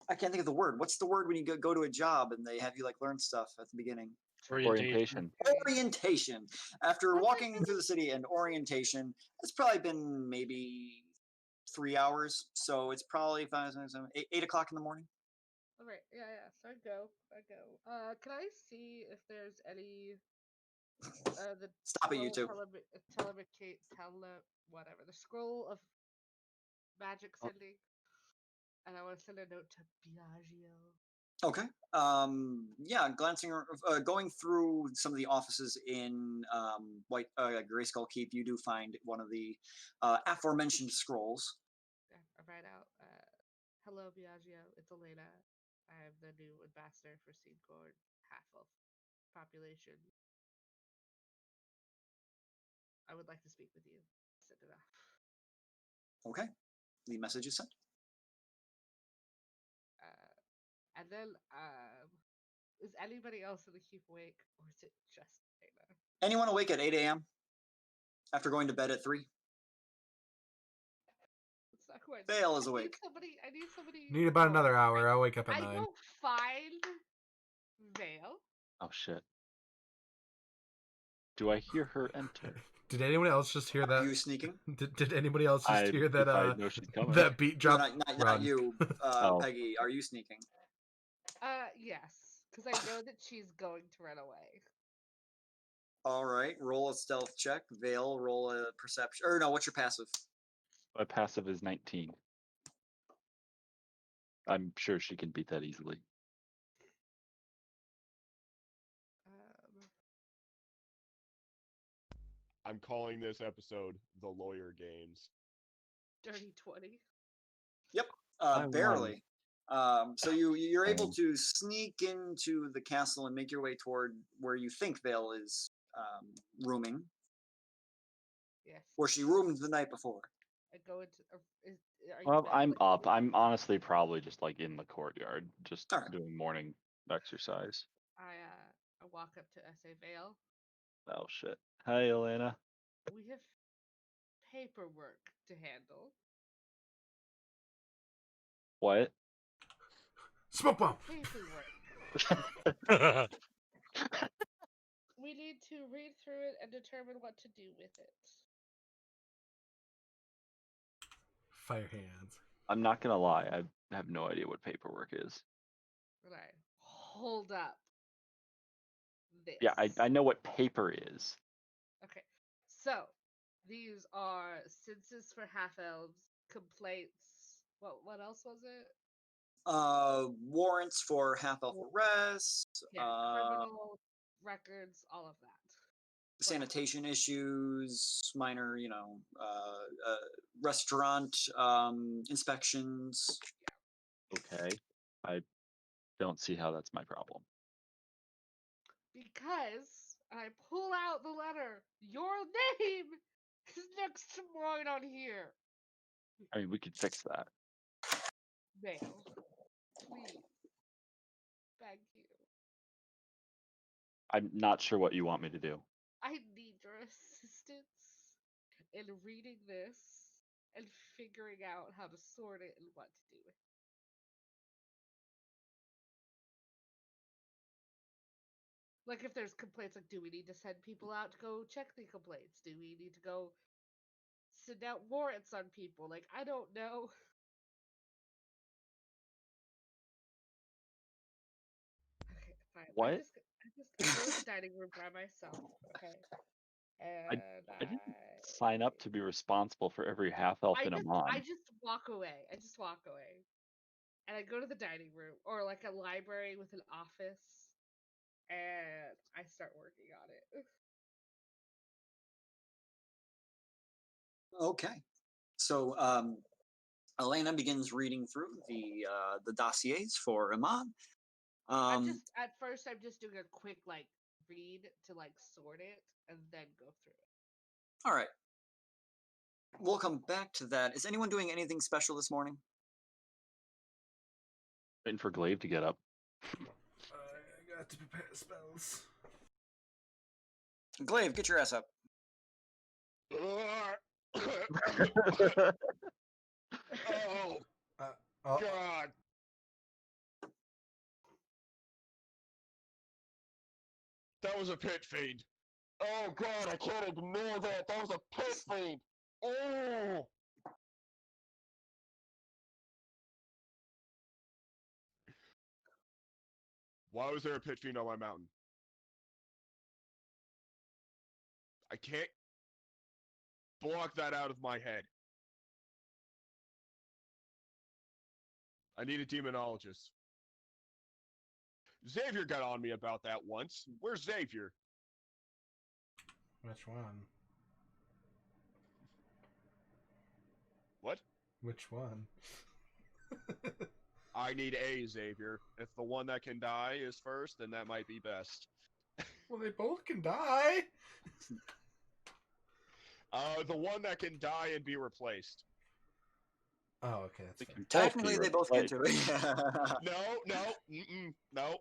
I can't think of the word. What's the word when you go to a job and they have you like learn stuff at the beginning? Orientation. Orientation. After walking through the city and orientation, it's probably been maybe 3 hours. So it's probably 5, 6, 7, 8 o'clock in the morning. All right. Yeah. So I go. Can I see if there's any the Stop it, you two. whatever the scroll of magic Oh. sending, and I want to send a note to Biagio. Okay. Yeah, going through some of the offices in Grayskull Keep, you do find one of the aforementioned scrolls. I write out, "Hello, Biagio. It's Elena. I am the new ambassador for Seedcorn, half of population. I would like to speak with you. Send it off." Okay. The message is sent. And then Is anybody else in the keep awake, or is it just Dana? Anyone awake at 8 a.m. after going to bed at 3? It's not quite. Vale is I need awake. somebody. I need somebody. Need about oh, another hour. I'll wake up at I 9. go find Vale. Oh shit. Do I hear her enter? Did anyone else just hear Are that? you sneaking? Did anybody else just I, hear if that? I know she's coming. That beat No, drop. not Run. you, Oh. Peggy. Are you sneaking? Yes, because I know that she's going to run away. All right. Roll a stealth check. Vale, roll a perception. Or no, what's your passive? My passive is 19. I'm sure she can beat that easily. I'm calling this episode the Lawyer Games. Dirty 20. I won. Barely. So you're able Dang. to sneak into the castle and make your way toward where you think Vale is rooming, Yes. where she roomed the night before. I go into. Are you Well, back, I'm like, up. I'm honestly probably just like in the courtyard, just Alright. doing morning exercise. I walk up to SA Vale. Oh shit. Hey, Elena. We have paperwork to handle. What? Smoke bomb. Paperwork. We need to read through it and determine what to do with it. Fire hands. I'm not gonna lie. I have no idea what paperwork is. But I hold up this. Yeah, I know what paper is. Okay, so these are census for half elves, complaints. What else was it? Warrants for half elf arrests, Yeah, criminal records, all of that. sanitation issues, minor, restaurant inspections. Okay. I don't see how that's my problem. Because I pull out the letter. Your name is next to mine on here. I mean, we could fix that. Vale, please. Beg you. I'm not sure what you want me to do. I need your assistance in reading this and figuring out how to sort it and what to do with it. Like, if there's complaints, like, do we need to send people out to go check the complaints? Do we need to go send out warrants on people? Like, I don't know. Okay, fine. What? I go to the dining room by myself, okay? And I didn't sign up to be responsible for every half elf in Amon. I just walk away. And I go to the dining room or like a library with an office and I start working on it. Okay. So Elena begins reading through the dossiers for Iman. I'm just doing a quick like read to like sort it and then go through it. All right. We'll come back to that. Is anyone doing anything special this morning? Waiting for Glaive to get up. I got to prepare spells. Glaive, get your ass up. Oh, Oh, God. That was a pit feed. Oh, God, I can't ignore that. That was a pit feed. Oh. Why was there a pit feed on my mountain? I can't block that out of my head. I need a demonologist. Xavier got on me about that once. Where's Xavier? which one? What? Which one? I need a Xavier. If the one that can die is first, then that might be best. Well, they both can die. The one that can die and be replaced. Oh, okay, that's They fair. can both Technically, be they both can replaced. too. No, no, no.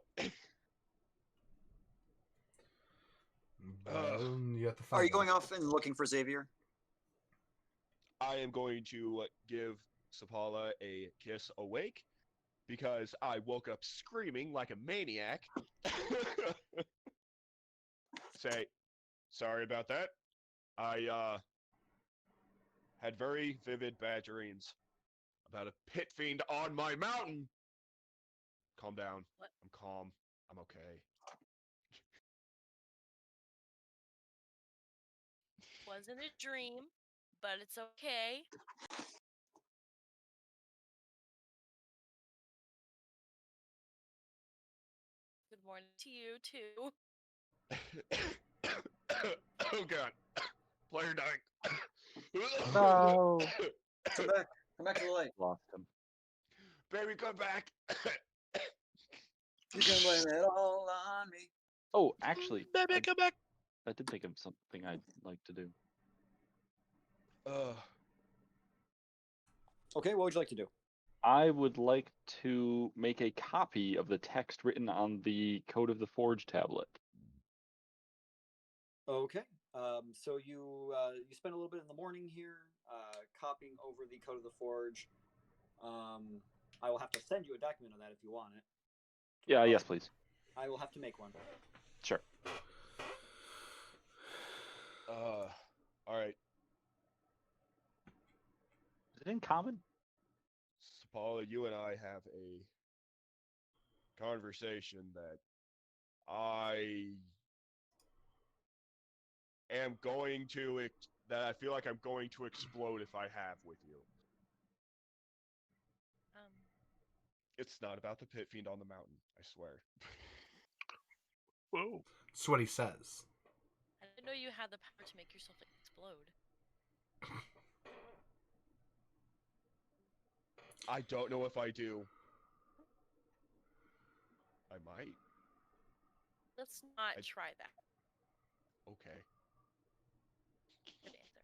Well, you have to find Are you him. going off and looking for Xavier? I am going to give Sapala a kiss awake because I woke up screaming like a maniac. Say, sorry about that. I had very vivid bad dreams about a pit fiend on my mountain. Calm down. What? I'm calm. I'm okay. Wasn't a dream, but it's okay. Good morning to you too. Oh god. Player dying. No. Come back. Come back to the light. Lost him. Baby, come back. You can blame it all on me. Oh, actually, Baby, come back. I did think of something I'd like to do. Okay, what would you like to do? I would like to make a copy of the text written on the Code of the Forge tablet. Okay. So you spend a little bit in the morning here, copying over the Code of the Forge. I will have to send you a document on that if you want it. Yeah, yes, please. I will have to make one. Sure. All right. Is it in common? Paula, you and I have a conversation that I am going to that I feel like I'm going to explode if I have with you. It's not about the pit fiend on the mountain, I swear. Whoa. That's what he says. I didn't know you had the power to make yourself explode. I don't know if I do. I might. Let's not I- try that. Okay. Good answer.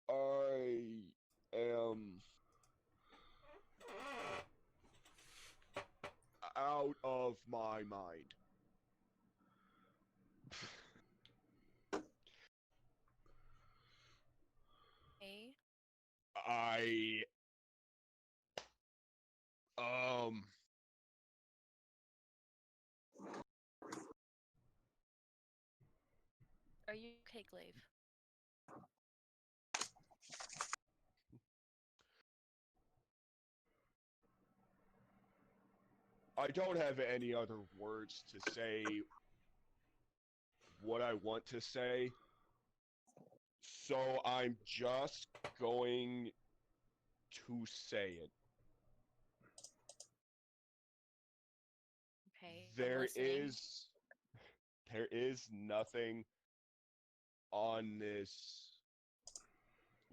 I am out of my mind. A. I Are you okay, Glaive? I don't have any other words to say what I want to say. So I'm just going to say it. Okay. I'm There listening. is nothing on this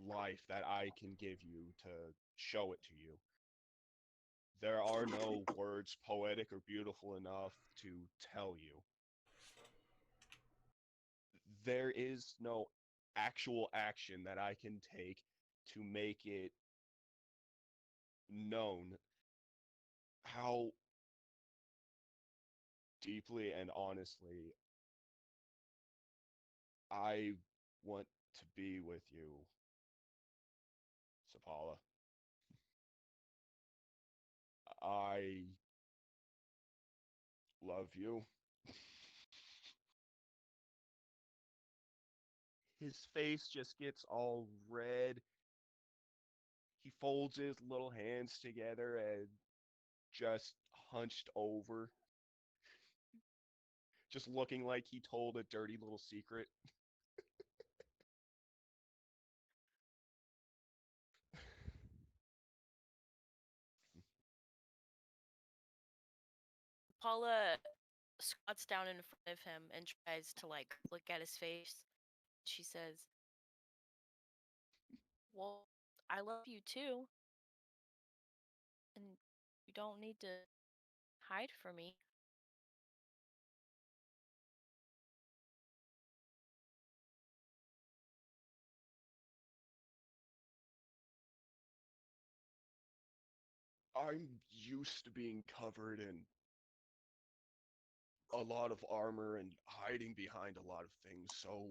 life that I can give you to show it to you. There are no words poetic or beautiful enough to tell you. There is no actual action that I can take to make it known how deeply and honestly I want to be with you, Sapala. I love you. His face just gets all red. He folds his little hands together and just hunched over, just looking like he told a dirty little secret. Paula squats down in front of him and tries to like look at his face. She says, "Well, I love you too, and you don't need to hide from me." I'm used to being covered in a lot of armor and hiding behind a lot of things, so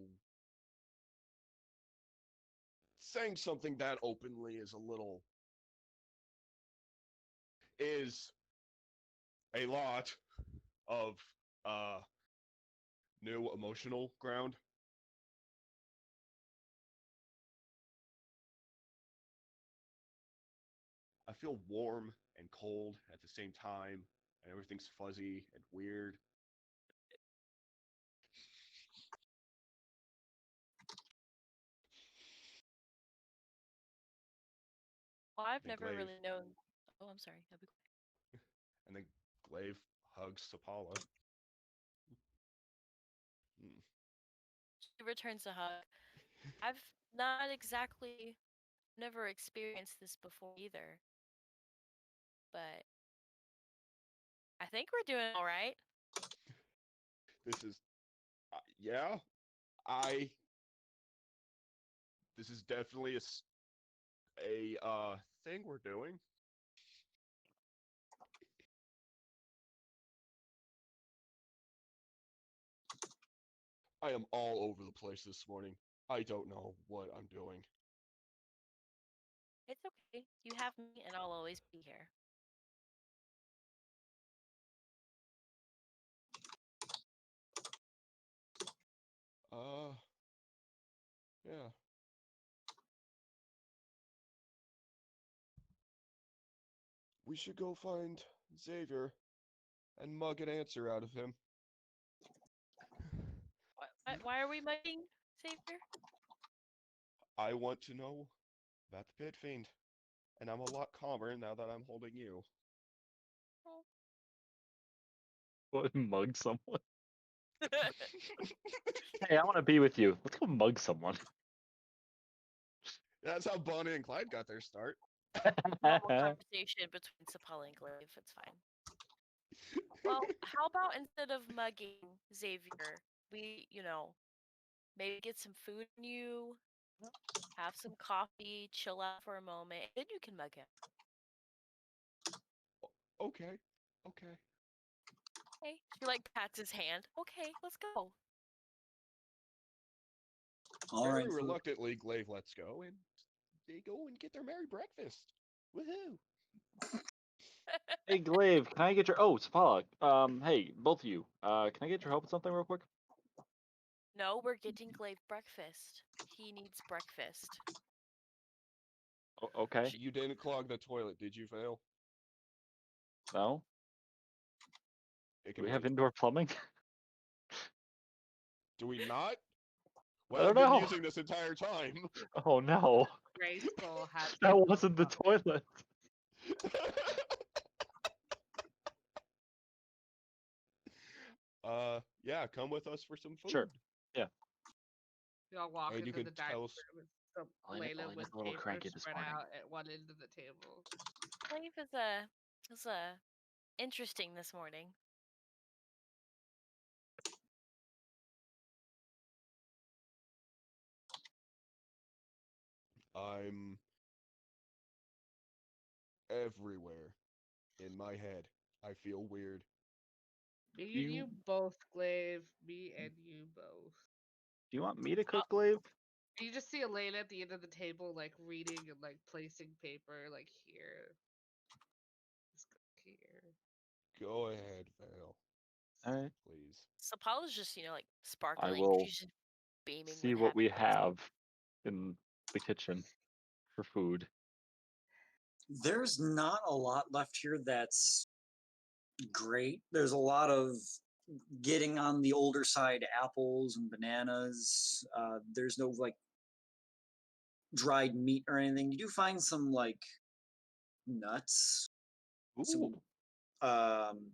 saying something that openly is a lot of new emotional ground. I feel warm and cold at the same time, and everything's fuzzy and weird. Well, I've And never Glaive, really known. Oh, I'm sorry. I'll be and then Glaive hugs Sapala. Hmm. She returns a hug. I've not exactly never experienced this before either, but I think we're doing all right. This is, yeah, I. This is definitely a thing we're doing. I am all over the place this morning. I don't know what I'm doing. It's okay. You have me, and I'll always be here. Yeah. We should go find Xavier and mug an answer out of him. Why are we mugging Xavier? I want to know about the Pit Fiend, and I'm a lot calmer now that I'm holding you. Oh. What, mug someone? Hey, I want to be with you. Let's go mug someone. That's how Bonnie and Clyde got their start. Normal conversation between Sapala and Glaive. It's fine. Well, how about instead of mugging Xavier, we, maybe get some food in you, have some coffee, chill out for a moment, and then you can mug him. Okay. Okay. Okay. She pats his hand. Okay, let's go. All Very right. reluctantly, Glaive lets go, and they go and get their merry breakfast. Woohoo! Hey, Glaive, can I get your... Oh, Sapala. Hey, both of you. Can I get your help with something real quick? No, we're getting Glaive breakfast. He needs breakfast. Okay. You didn't clog the toilet, did you, Fail? No? It Do can we have wait. indoor plumbing? Do we not? I Well, don't I've been know. using this entire time. Oh, no. Gray Skull had That indoor wasn't the plumbing. toilet. Yeah, come with us for some food. Sure. Yeah. We all walk And you into the could dining tell us. room and some Elena's Layla with a little papers cranky this spread morning. out at one end of the table. Glaive is interesting this morning. I'm everywhere in my head. I feel weird. Me and You- you both, Glaive. Me and you both. Do you want me to cook, Glaive? You just see Elena at the end of the table, reading and placing paper, here. Just go here. Go ahead, Vale. Alright. Please. Sapala's just, sparkling. I will She's just beaming see with what we happiness. have in the kitchen for food. There's not a lot left here that's great. There's a lot of getting on the older side apples and bananas. There's no dried meat or anything. You do find some nuts, some Ooh.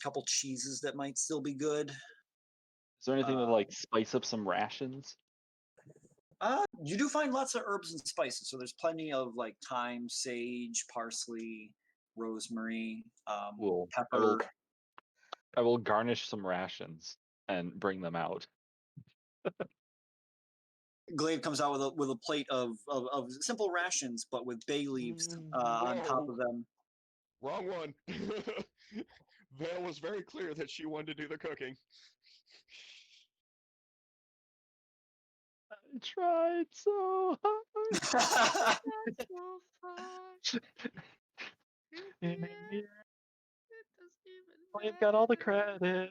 couple cheeses that might still be good. Is there anything to spice up some rations? You do find lots of herbs and spices. So there's plenty of thyme, sage, parsley, rosemary, Cool. pepper. I will garnish some rations and bring them out. Glaive comes out with a plate of simple rations, but with bay leaves on top of them. Wrong one. Vale was very clear that she wanted to do the cooking. I tried so hard. That's so far. In In the the end, end, it doesn't even I've got all the matter. credit.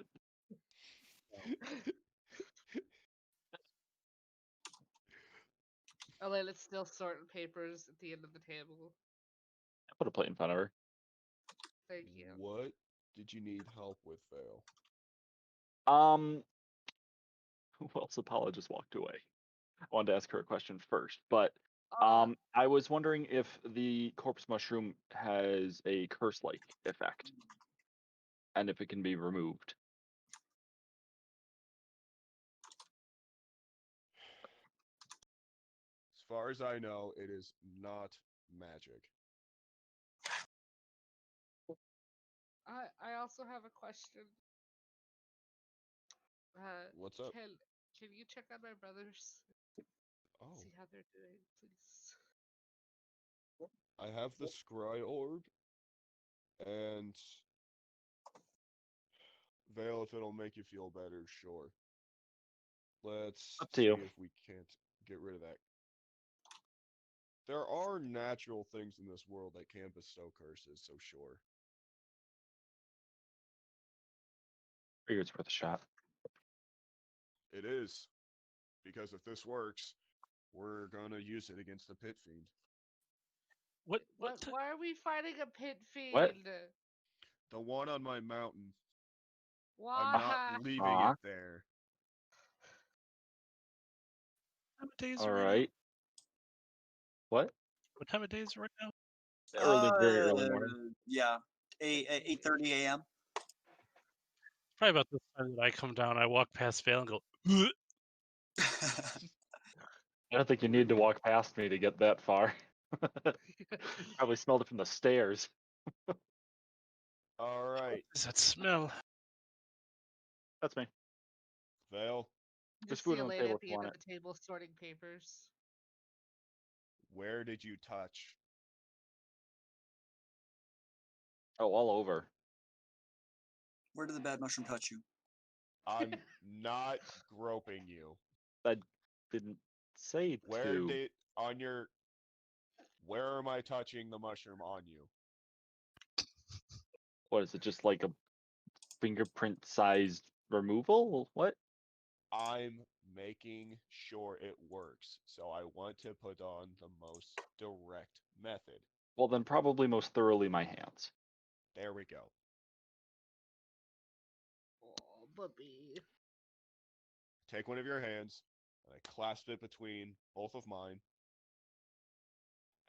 Elena's still sorting papers at the end of the table. I put a plate in front of her. Thank you. What did you need help with, Vale? Well, Sapala just walked away. I wanted to ask her a question first, but Uh, I was wondering if the corpse mushroom has a curse-like effect, and if it can be removed. As far as I know, it is not magic. I also have a question. What's up? Can you check on my brothers? Oh, See how they're doing, please. I have the scry orb, and Vale, if it'll make you feel better, sure. Let's Up to see you. if we can't get rid of that. There are natural things in this world that can bestow curses, so sure. Figure it's worth a shot. It is. Because if this works, we're gonna use it against the pit fiend. What? But why are we fighting a pit fiend? What? The one on my mountain. Why? I'm not leaving Aw. it there. What time of day is it All right now? right. What? What time of day is it right now? Very early morning. Yeah, 8:30 a.m. Probably about this time that I come down. I walk past Vale and go, "Ugh." I don't think you need to walk past me to get that far. Probably smelled it from the stairs. Alright, What does that smell? That's me. Vale, There's Just food see on the Elena table at if the you end want of the table sorting papers. where did you touch? Oh, all over. Where did the bad mushroom touch you? I'm not groping you. I didn't say Where to. did on your where am I touching the mushroom on you? What is it? Just like a fingerprint-sized removal? What? I'm making sure it works. So I want to put on the most direct method. Well, then probably most thoroughly my hands. There we go. Oh, puppy. Take one of your hands, and I clasp it between both of mine.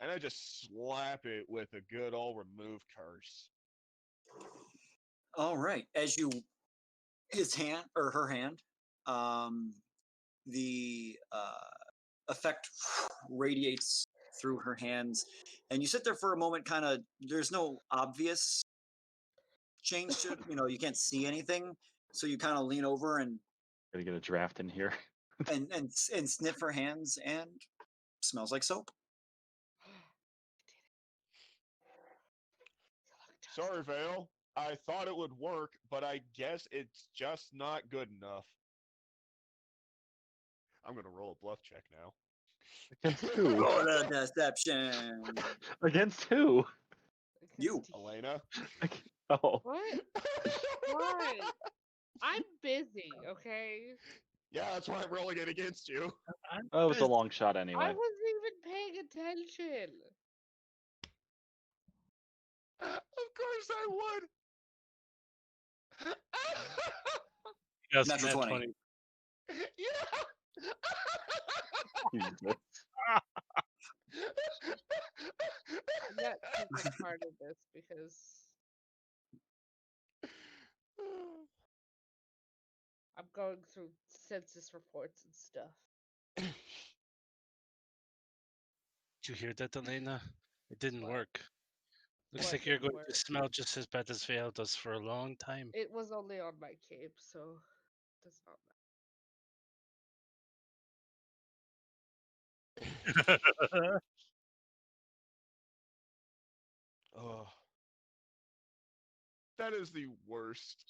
And I just slap it with a good old remove curse. All right. As you, his hand or her hand, the effect radiates through her hands, and you sit there for a moment. Kind of, there's no obvious change to it. You can't see anything, so you kind of lean over and Gotta get a draft in here. and sniff her hands, and smells like soap. Sorry, Vale. I thought it would work, but I guess it's just not good enough. I'm gonna roll a bluff check now. Against who? Roll a deception. Against who? You. Elena. Oh. What? Why? I'm busy, okay? Yeah, that's why I'm rolling it against you. Oh, it was a Guys, long shot I anyway. wasn't even paying attention. Of course I would. Yes, Natural nat 20. 20. Yeah. Jesus. I'm not taking part in this because I'm going through census reports and stuff. Did you hear that, Elena? It didn't What? work. Looks What like you're didn't going to work? smell just as bad as Vale does for a long time. It was only on my cape, so it does not matter. Oh, That is the worst.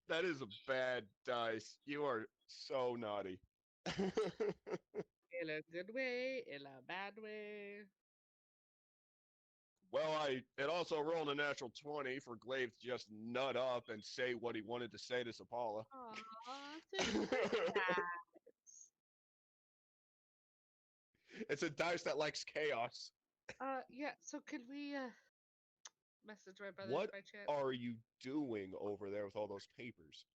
That is a bad dice. You are so naughty. In a good way, in a bad way. Well, it also rolled a natural 20 for Glaive to just nut up and say what he wanted to say to Sapala. Aw, it's a good dice. It's a dice that likes chaos. Yeah. So can we message my brothers What by chance? are you doing over there with all those papers?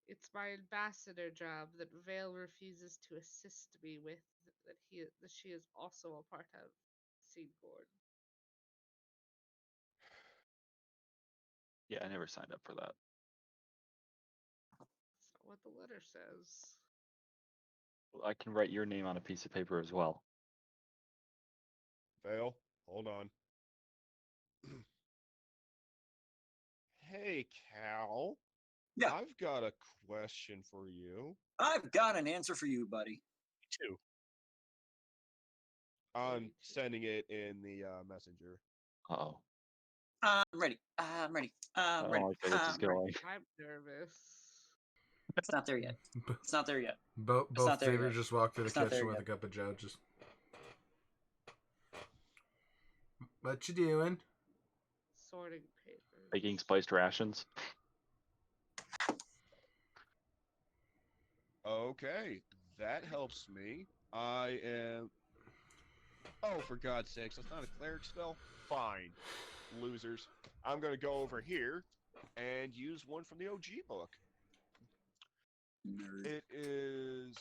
It's my ambassador job that Vale refuses to assist me with. That she is also a part of Seedboard. Yeah, I never signed up for that. That's not what the letter says. I can write your name on a piece of paper as well. Vale, hold on. Hey, Cal. Yeah. I've got a question for you. I've got an answer for you, buddy. Two. I'm sending it in the messenger. Uh-oh. I'm ready. I'm ready. I I'm don't ready. like where this is I'm ready. going. I'm nervous. It's not there yet. It's not there yet. Both not there Xavier yet. just walked through the It's not there kitchen with a yet. cup of Joe. Just, what you doing? Sorting papers. Making spiced rations. Okay, that helps me. I am. Oh, for God's sakes, that's not a cleric spell? Fine. Losers. I'm gonna go over here and use one from the OG book. Nerd. It is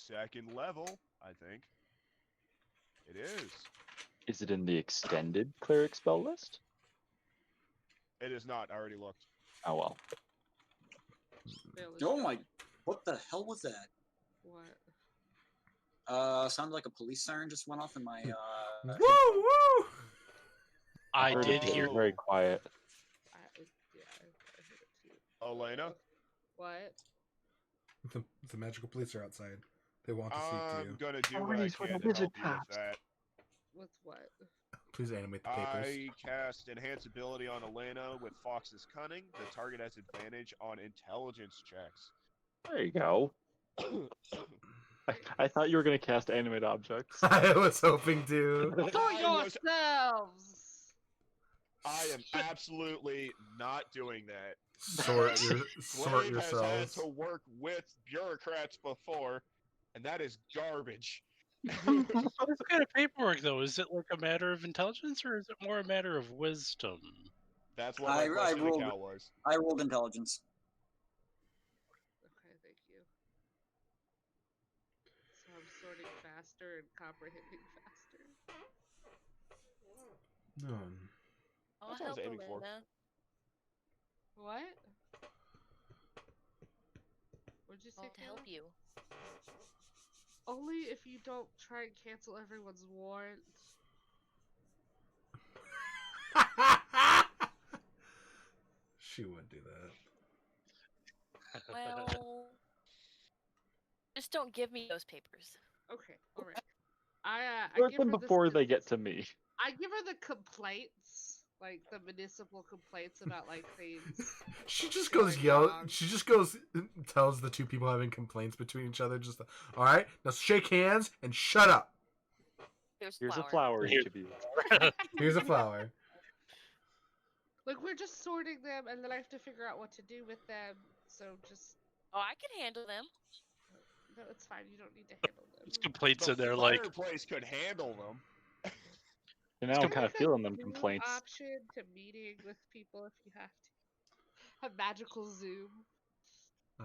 second level, I think. It is. Is it in the extended cleric spell list? It is not. I already looked. Oh well. Vale is Oh my! showing. What the hell was that? What? Sounded like a police siren just went off in my. Woo woo! I heard did it hear. was very quiet. I heard it too. Elena? What? The magical police are outside. They want to speak to I'm you. gonna do what I Always with can a to wizard help you with hat. that. With what? Please animate the papers. I cast Enhance Ability on Elena with Fox's Cunning. The target has advantage on intelligence checks. There you go. I thought you were gonna cast animate objects. I was hoping to. Sort I was- yourselves! I am absolutely not doing that. Sort Glaive has had yourselves. to work with bureaucrats before, and that is garbage. What kind of paperwork, though? Is it like a matter of intelligence, or is it more a matter of wisdom? That's what my I question to rolled- Cal was. I rolled intelligence. Okay, thank you. So I'm sorting faster and comprehending faster. No. I'll That's what I was help aiming for. Elena. What? What'd you say, I'll help Kayla? you. Only if you don't try and cancel everyone's warrant. She would do that. Well, just don't give me those papers. Okay, alright. I Sort give them her before they get to me. I give her the complaints, like the municipal complaints about like things. She just Going goes yell. wrong. She just goes tells the two people having complaints between each other. Just all right, now shake hands and shut up. Here's Here's flour. a flower, Here. each of you. Here's a flower. Like we're just sorting them, and then I have to figure out what to do with them. So just Oh, I can handle them. no, it's fine. You don't need to handle them. It's complaints The in there like, fireplace could handle them. And now I'm kind of Like a feeling them Zoom complaints. Option to meeting with people if you have to. A magical Zoom. Oh,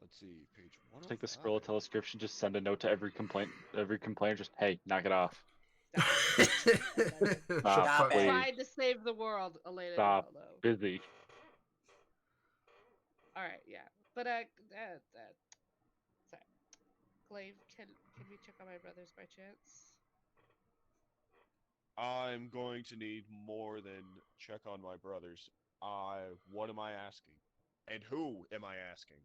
Let's see, page one. Take the scroll of telescription, just send a note to every complainer, just hey, knock it off. Stop, it. Trying to save the world, Elena. Stop. No, no. Busy. All right, yeah, but sorry. Glaive, can we check on my brothers by chance? I'm going to need more than check on my brothers. What am I asking? And who am I asking?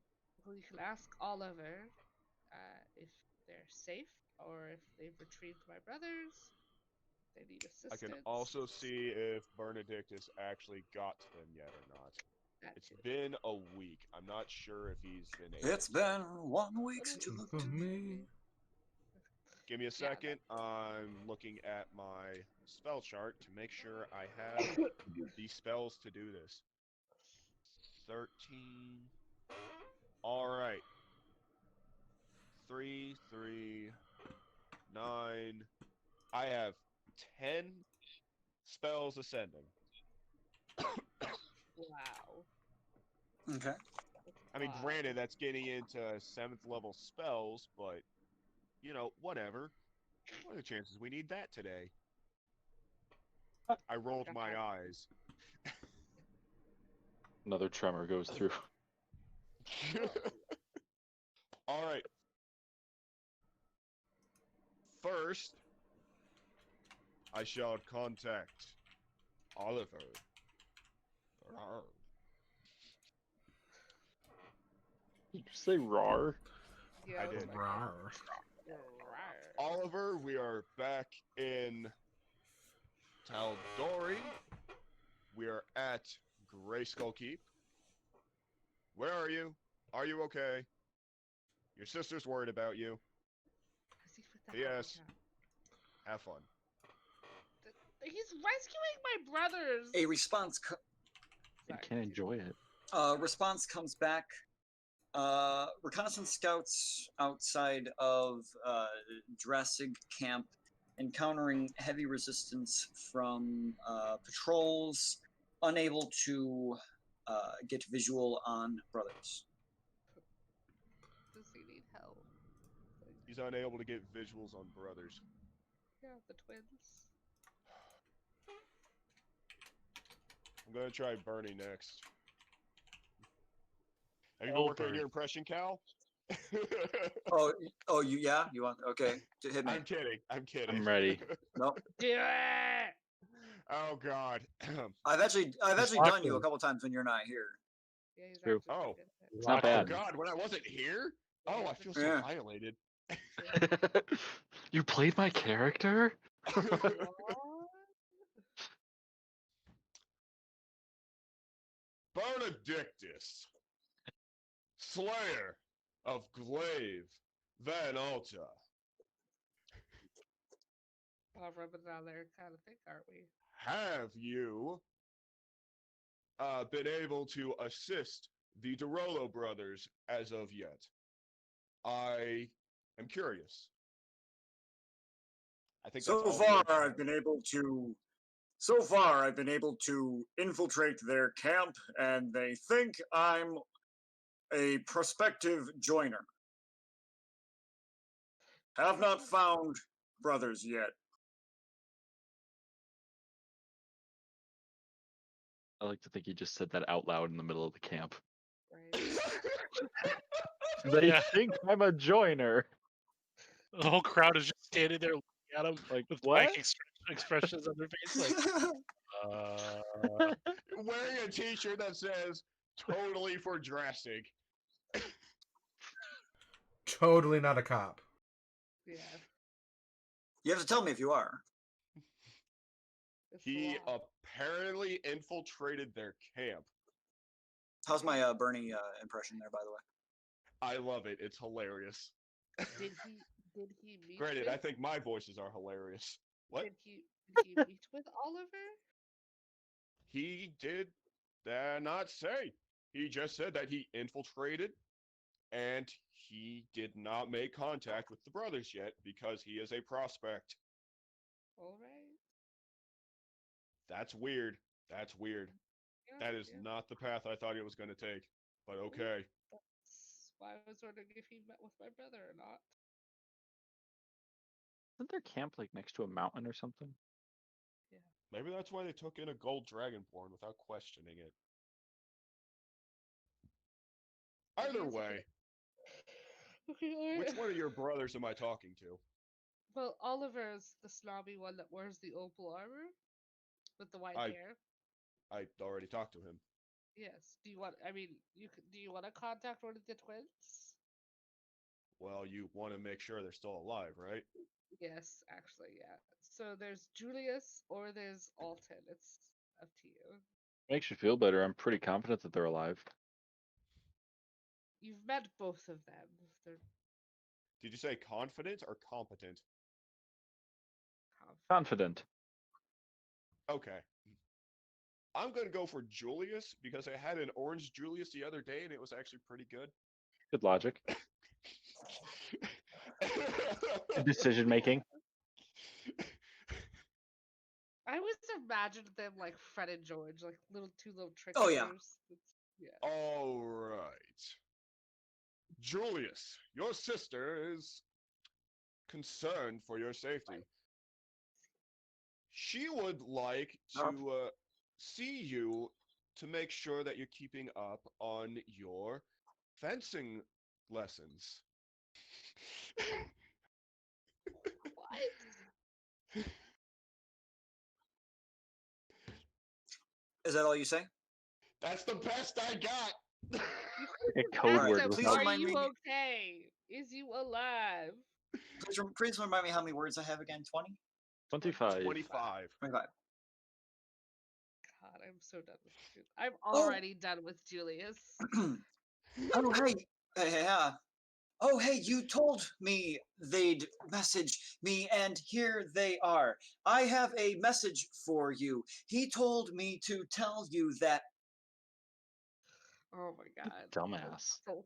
Well, you can ask Oliver if they're safe or if they've retrieved my brothers. They need assistance. I can also see if Benedictus actually got to them yet or not. That It's too. been a week. I'm not sure if he's been able It's to. been 1 week since you For looked at me. me. Give me a Yeah, second. I'm looking at my spell chart to make sure I have the spells to do this. 13. All right. 3, 3, 9. I have 10 spells ascending. Wow. Okay. That's I mean, a lot. granted, that's getting into 7th level spells, but, you know, whatever. What are the chances we need that today? I rolled my God. eyes. Another tremor goes through. All right. First, I shall contact Oliver. Rawr. Did you say rar? Yeah, I was did. like, Rawr. "Rawr." Oliver, we are back in Taldori. We are at Grayskull Keep. Where are you? Are you okay? Your sister's worried about you. Has he put that Yes. down? Have fun. He's rescuing my brothers. A response You Sorry, can't enjoy it. response comes back. Reconnaissance scouts outside of Drasig camp encountering heavy resistance from patrols, unable to get visual on brothers. Does he need help? Like, He's unable to get visuals on brothers. yeah, the twins. I'm gonna try Bernie next. Have you Oh, been working on Bernie. your impression, Cal? You want? Okay, hit me. I'm kidding. I'm kidding. I'm ready. Nope. Do it! Oh God. I've actually He's done you a locked couple times when you're not here. Yeah, he's True. actually pretty Oh. good at it. It's not Oh bad. God, when I wasn't here? Oh, I feel so Yeah. violated. You played my character? What? Benedictus, Slayer of Glaive Van Alta. All rubbing down there kind of thing, aren't we? Have you been able to assist the DeRollo brothers as of yet? I am curious. I think that's So all the far, info. I've been able to. So far, I've been able to infiltrate their camp, and they think I'm a prospective joiner. Have not found brothers yet. I like to think he just said that out loud in the middle of the camp. Right. They Yeah. think I'm a joiner. The whole crowd is just standing there looking at him Like, with what? blank expressions on their face, like, Wearing a t-shirt that says totally for dressing. Totally not a cop. Yeah. You have to tell me if you are. It's He a lot. apparently infiltrated their camp. How's my Bernie impression there, by the way? I love it. It's hilarious. Did he meet Granted, with, I think my voices are hilarious. What? did he meet with Oliver? He did not say. He just said that he infiltrated and he did not make contact with the brothers yet because he is a prospect. All right. That's weird. That's weird. Yeah, That is yeah. not the path I thought it was going to take. But okay. That's why I was wondering if he met with my brother or not. Isn't their camp like next to a mountain or something? Maybe that's why they took in a gold dragonborn without questioning it. Either Yes, way, Okay, alright. which one of your brothers am I talking to? Well, Oliver's the snobby one that wears the opal armor with the white I- hair. I already talked to him. Yes. Do you want? I mean, do you want to contact one of the twins? Well, you want to make sure they're still alive, right? Yes, actually, yes. So there's Julius or there's Alton. It's up to you. Makes you feel better. I'm pretty confident that they're alive. You've met both of them. They're Did you say confident or competent? Confident. Okay. I'm gonna go for Julius because I had an orange Julius the other day and it was actually pretty good. Good logic. Good decision making. I always imagined them like Fred and George, like two little tricksters. Oh, yeah. Yeah. All right. Julius, your sister is concerned for your safety. She would like to see you to make sure that you're keeping up on your fencing lessons. What? Is that all you say? That's the best I got. A code Alright, word Ask was him, please not are remind you me- okay? Is you alive? Please remind me how many words I have again. 20? 25. 25. 25. God, I'm so done with Julius. I'm Oh. already done with Julius. Oh, hey. Yeah. Oh, hey, you told me they'd message me, and here they are. I have a message for you. He told me to tell you that. Oh my god. Dumbass. So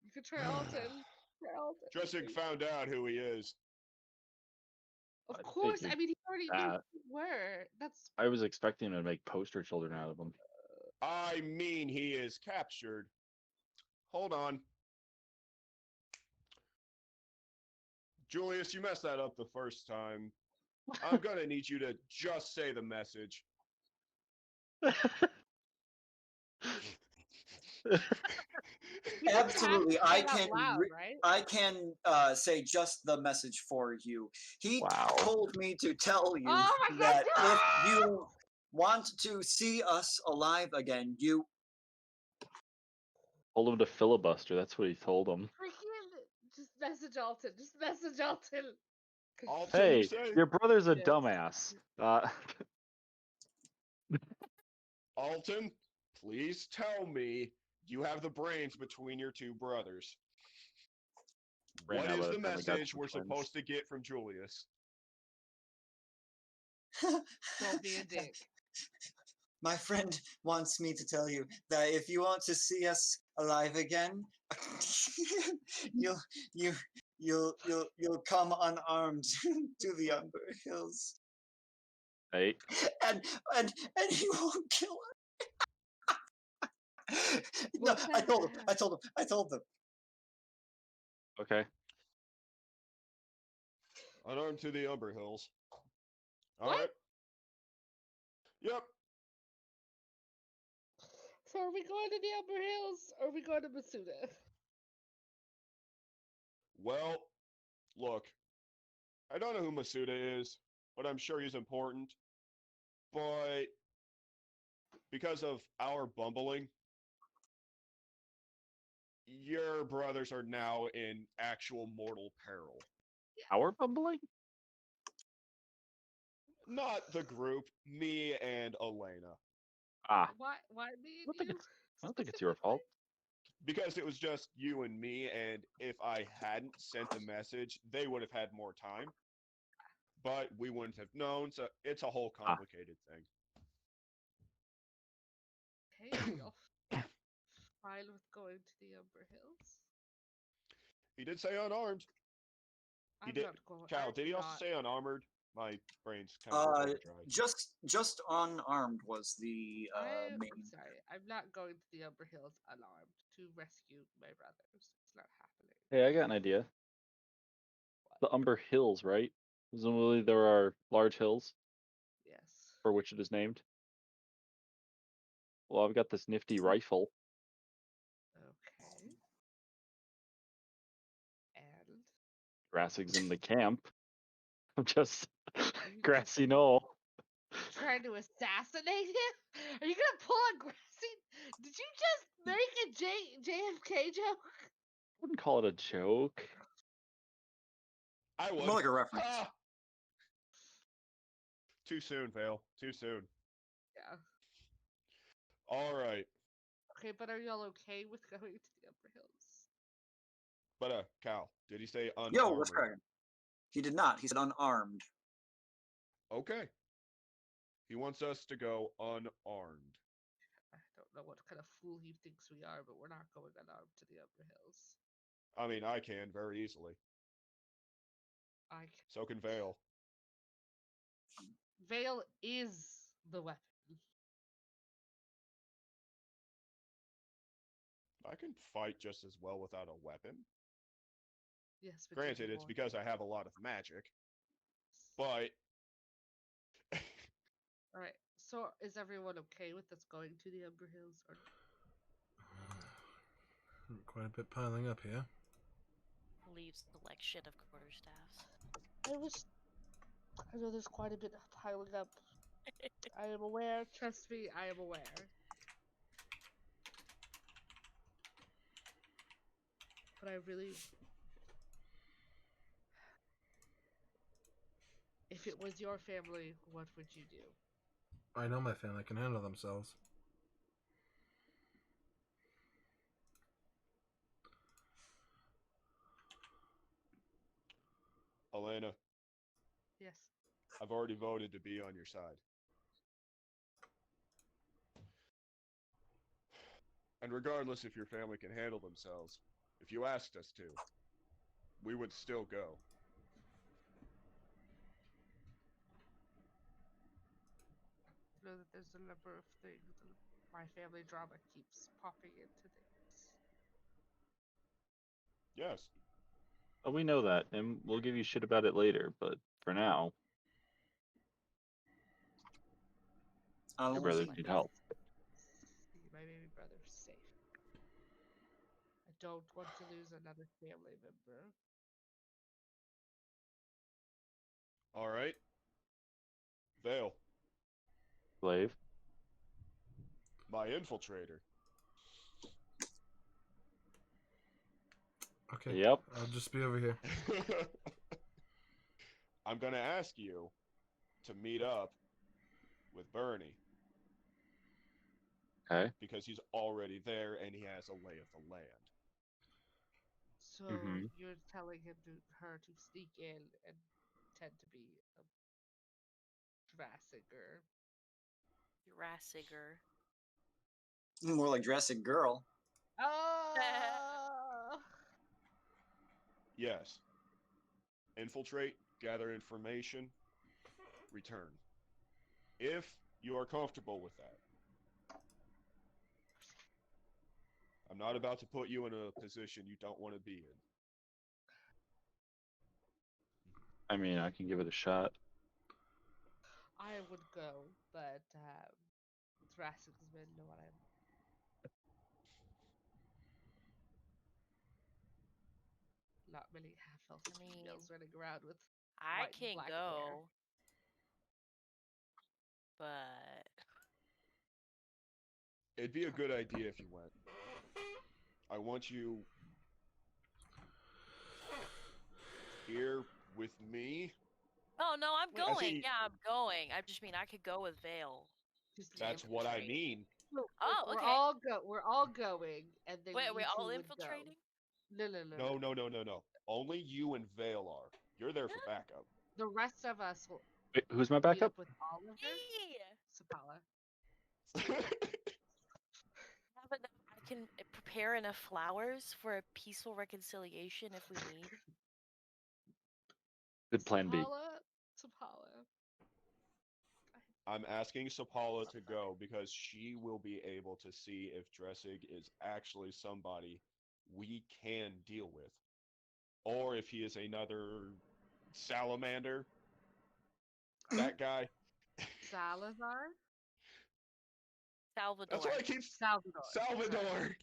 you could try Alton. Try Alton. Dressing found out who he is. Of I course. figured I mean, he already knew that. who you were. That's I was expecting him to make poster children out of them. I mean, he is captured. Hold on. Julius, you messed that up the first time. I'm gonna need you to just say the message. you just have Absolutely, to say I it out can loud, re- right? I can say just the message for you. He Wow. told me to tell you Oh my that God, if you want to see us alive again, you. Told him to filibuster. That's what he told him. Freaking just message Alton. Just message Alton. 'Cause- Alton, Hey, you say? your brother's a Yes. dumbass. Alton, please tell me you have the brains between your two brothers. Right What now, is by the the time we got message some we're twins. supposed to get from Julius? Don't be a dick. My friend wants me to tell you that if you want to see us alive again, you'll come unarmed to the Umber Hills, Hey, and he won't kill us. No, What's I told him. that? I told them. okay. Unarmed to the Umber Hills. All What? right. Yep. So are we going to the Upper Hills or are we going to Masuda? Well, look, I don't know who Masuda is, but I'm sure he's important. But because of our bumbling, your brothers are now in actual mortal peril. Our bumbling? Not the group, me and Elena. Ah, Why me I don't and think you? I don't think it's your fault. Because it was just you and me, and if I hadn't sent the message, they would have had more time. But we wouldn't have known, so it's a whole complicated thing. Hey, are y'all fine with going to the Umber Hills? He did say unarmed. He I'm did. not going. Cal, I'm did he also not. say unarmored? My brain's kind of overdrive. Just unarmed was the I'm main. sorry. I'm not going to the Umber Hills unarmed to rescue my brothers. It's not happening. Hey, I got an idea. The Umber Hills, right? Presumably there are large hills Yes. for which it is named. Well, I've got this nifty rifle. Okay. And Grassig's in the camp. I'm just you grassy knoll. trying to assassinate him? Are you gonna pull a Grassy? Did you just make a JFK joke? wouldn't call it a joke. I would. More like a reference. Ah! Too soon, Vale. Too soon. Yeah. All right. Okay, but are y'all okay with going to the Upper Hills? But Cal, did he say unarmed? Yo, what's cracking? He did not. He said unarmed. Okay. He wants us to go unarmed. I don't know what kind of fool he thinks we are, but we're not going unarmed to the Upper Hills. I mean, I can very easily. I So can Vale. Veil is the weapon. I can fight just as well without a weapon. Yes, but Granted, it's because I have a lot of magic. But all right. So is everyone okay with us going to the Upper Hills? Or Quite a bit piling up here. Leaves selection of quarterstaffs. I know there's quite a bit piling up. I am aware. Trust me, I am aware. But I really... If it was your family, what would you do? I know my family can handle themselves. Elena, Yes. I've already voted to be on your side. And regardless if your family can handle themselves, if you asked us to, we would still go. I know that there's a number of things and my family drama keeps popping into things. Yes. Oh, we know that, and we'll give you shit about it later. But for now, your brothers need help. See my baby brother safe. I don't want to lose another family member. All right. Vale, Slave. my infiltrator. Okay. Yep. I'll just be over here. I'm gonna ask you to meet up with Bernie Okay. because he's already there and he has a lay of the land. So Mhm. you're telling her to sneak in and pretend to be a Drassiger. Rassiger. More like Jurassic Girl. Oh! Yes. Infiltrate, gather information, return. If you are comfortable with that. I'm not about to put you in a position you don't want to be in. I mean, I can give it a shot. I would go, but Drassic's men know what I'm. Not many half-elf I mean, females running around with I white and can black hair. go, but It'd be a good idea if you went. I want you here with me. oh no, I'm Wait, I going. see- Yeah, I'm going. I just mean I could go with Vale. Just That's what I infiltrate. mean. No, Oh, we're okay. we're all going, and then Wait, are you we two all would infiltrating? Go. No. Only you and Vale are. You're there for backup. The rest of us will Wait, who's my meet backup? up with Oliver, Sapala. Yeah, but I can prepare enough flowers for a peaceful reconciliation if we need. Good plan B. Sapala. I'm asking Sapala to go because she will be able to see if Dressig is actually somebody we can deal with. Or if he is another salamander. That guy. Salazar. Salvador. That's why I keep Salvador. Salvador. Sorry.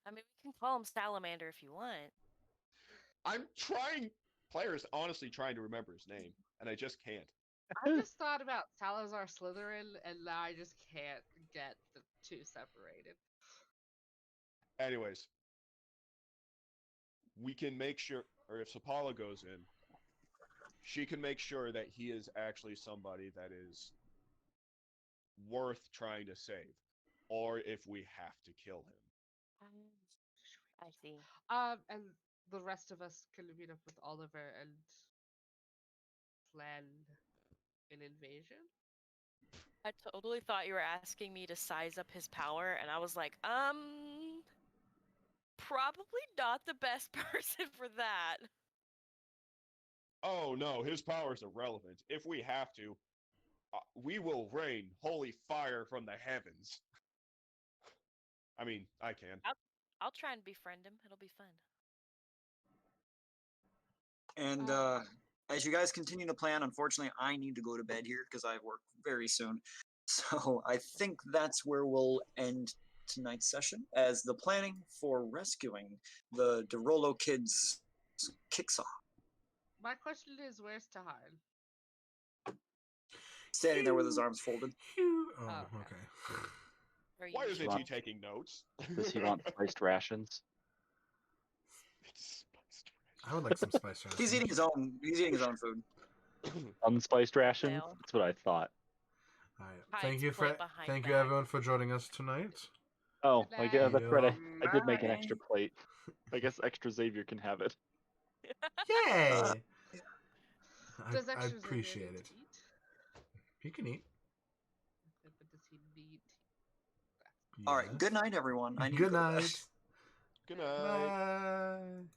I mean, we can call him Salamander if you want. I'm trying. Players honestly trying to remember his name, and I just can't. I just thought about Salazar Slytherin, and now I just can't get the two separated. Anyways, we can make sure, or if Sapala goes in, she can make sure that he is actually somebody that is worth trying to save, or if we have to kill him. I see. And the rest of us can meet up with Oliver and plan an invasion. I totally thought you were asking me to size up his power, and I was like, probably not the best person for that. Oh no, his power is irrelevant. If we have to, we will rain holy fire from the heavens. I mean, I can. I'll try and befriend him. It'll be fun. And as you guys continue to plan, unfortunately, I need to go to bed here because I have work very soon. So I think that's where we'll end tonight's session, as the planning for rescuing the Derolo kids kicks off. My question is, where's Tahar? Standing there with his arms folded. Oh, okay. okay. Very Why isn't usual. he taking notes? Does he want spiced rations? I would like some spice rations. He's eating his own. He's eating his own food. Unspiced rations? Fail. That's what I thought. All right. Hides Thank you plate for behind thank you back. everyone for joining us tonight. Oh, Good yeah, night. that's right. I did make an Bye. extra plate. I guess extra Xavier can have it. Yay! Does I extra appreciate it. Eat? He can eat. But does he need? All right. Yes. Good night, everyone. I need to Good go to bed. night. Good night. Bye.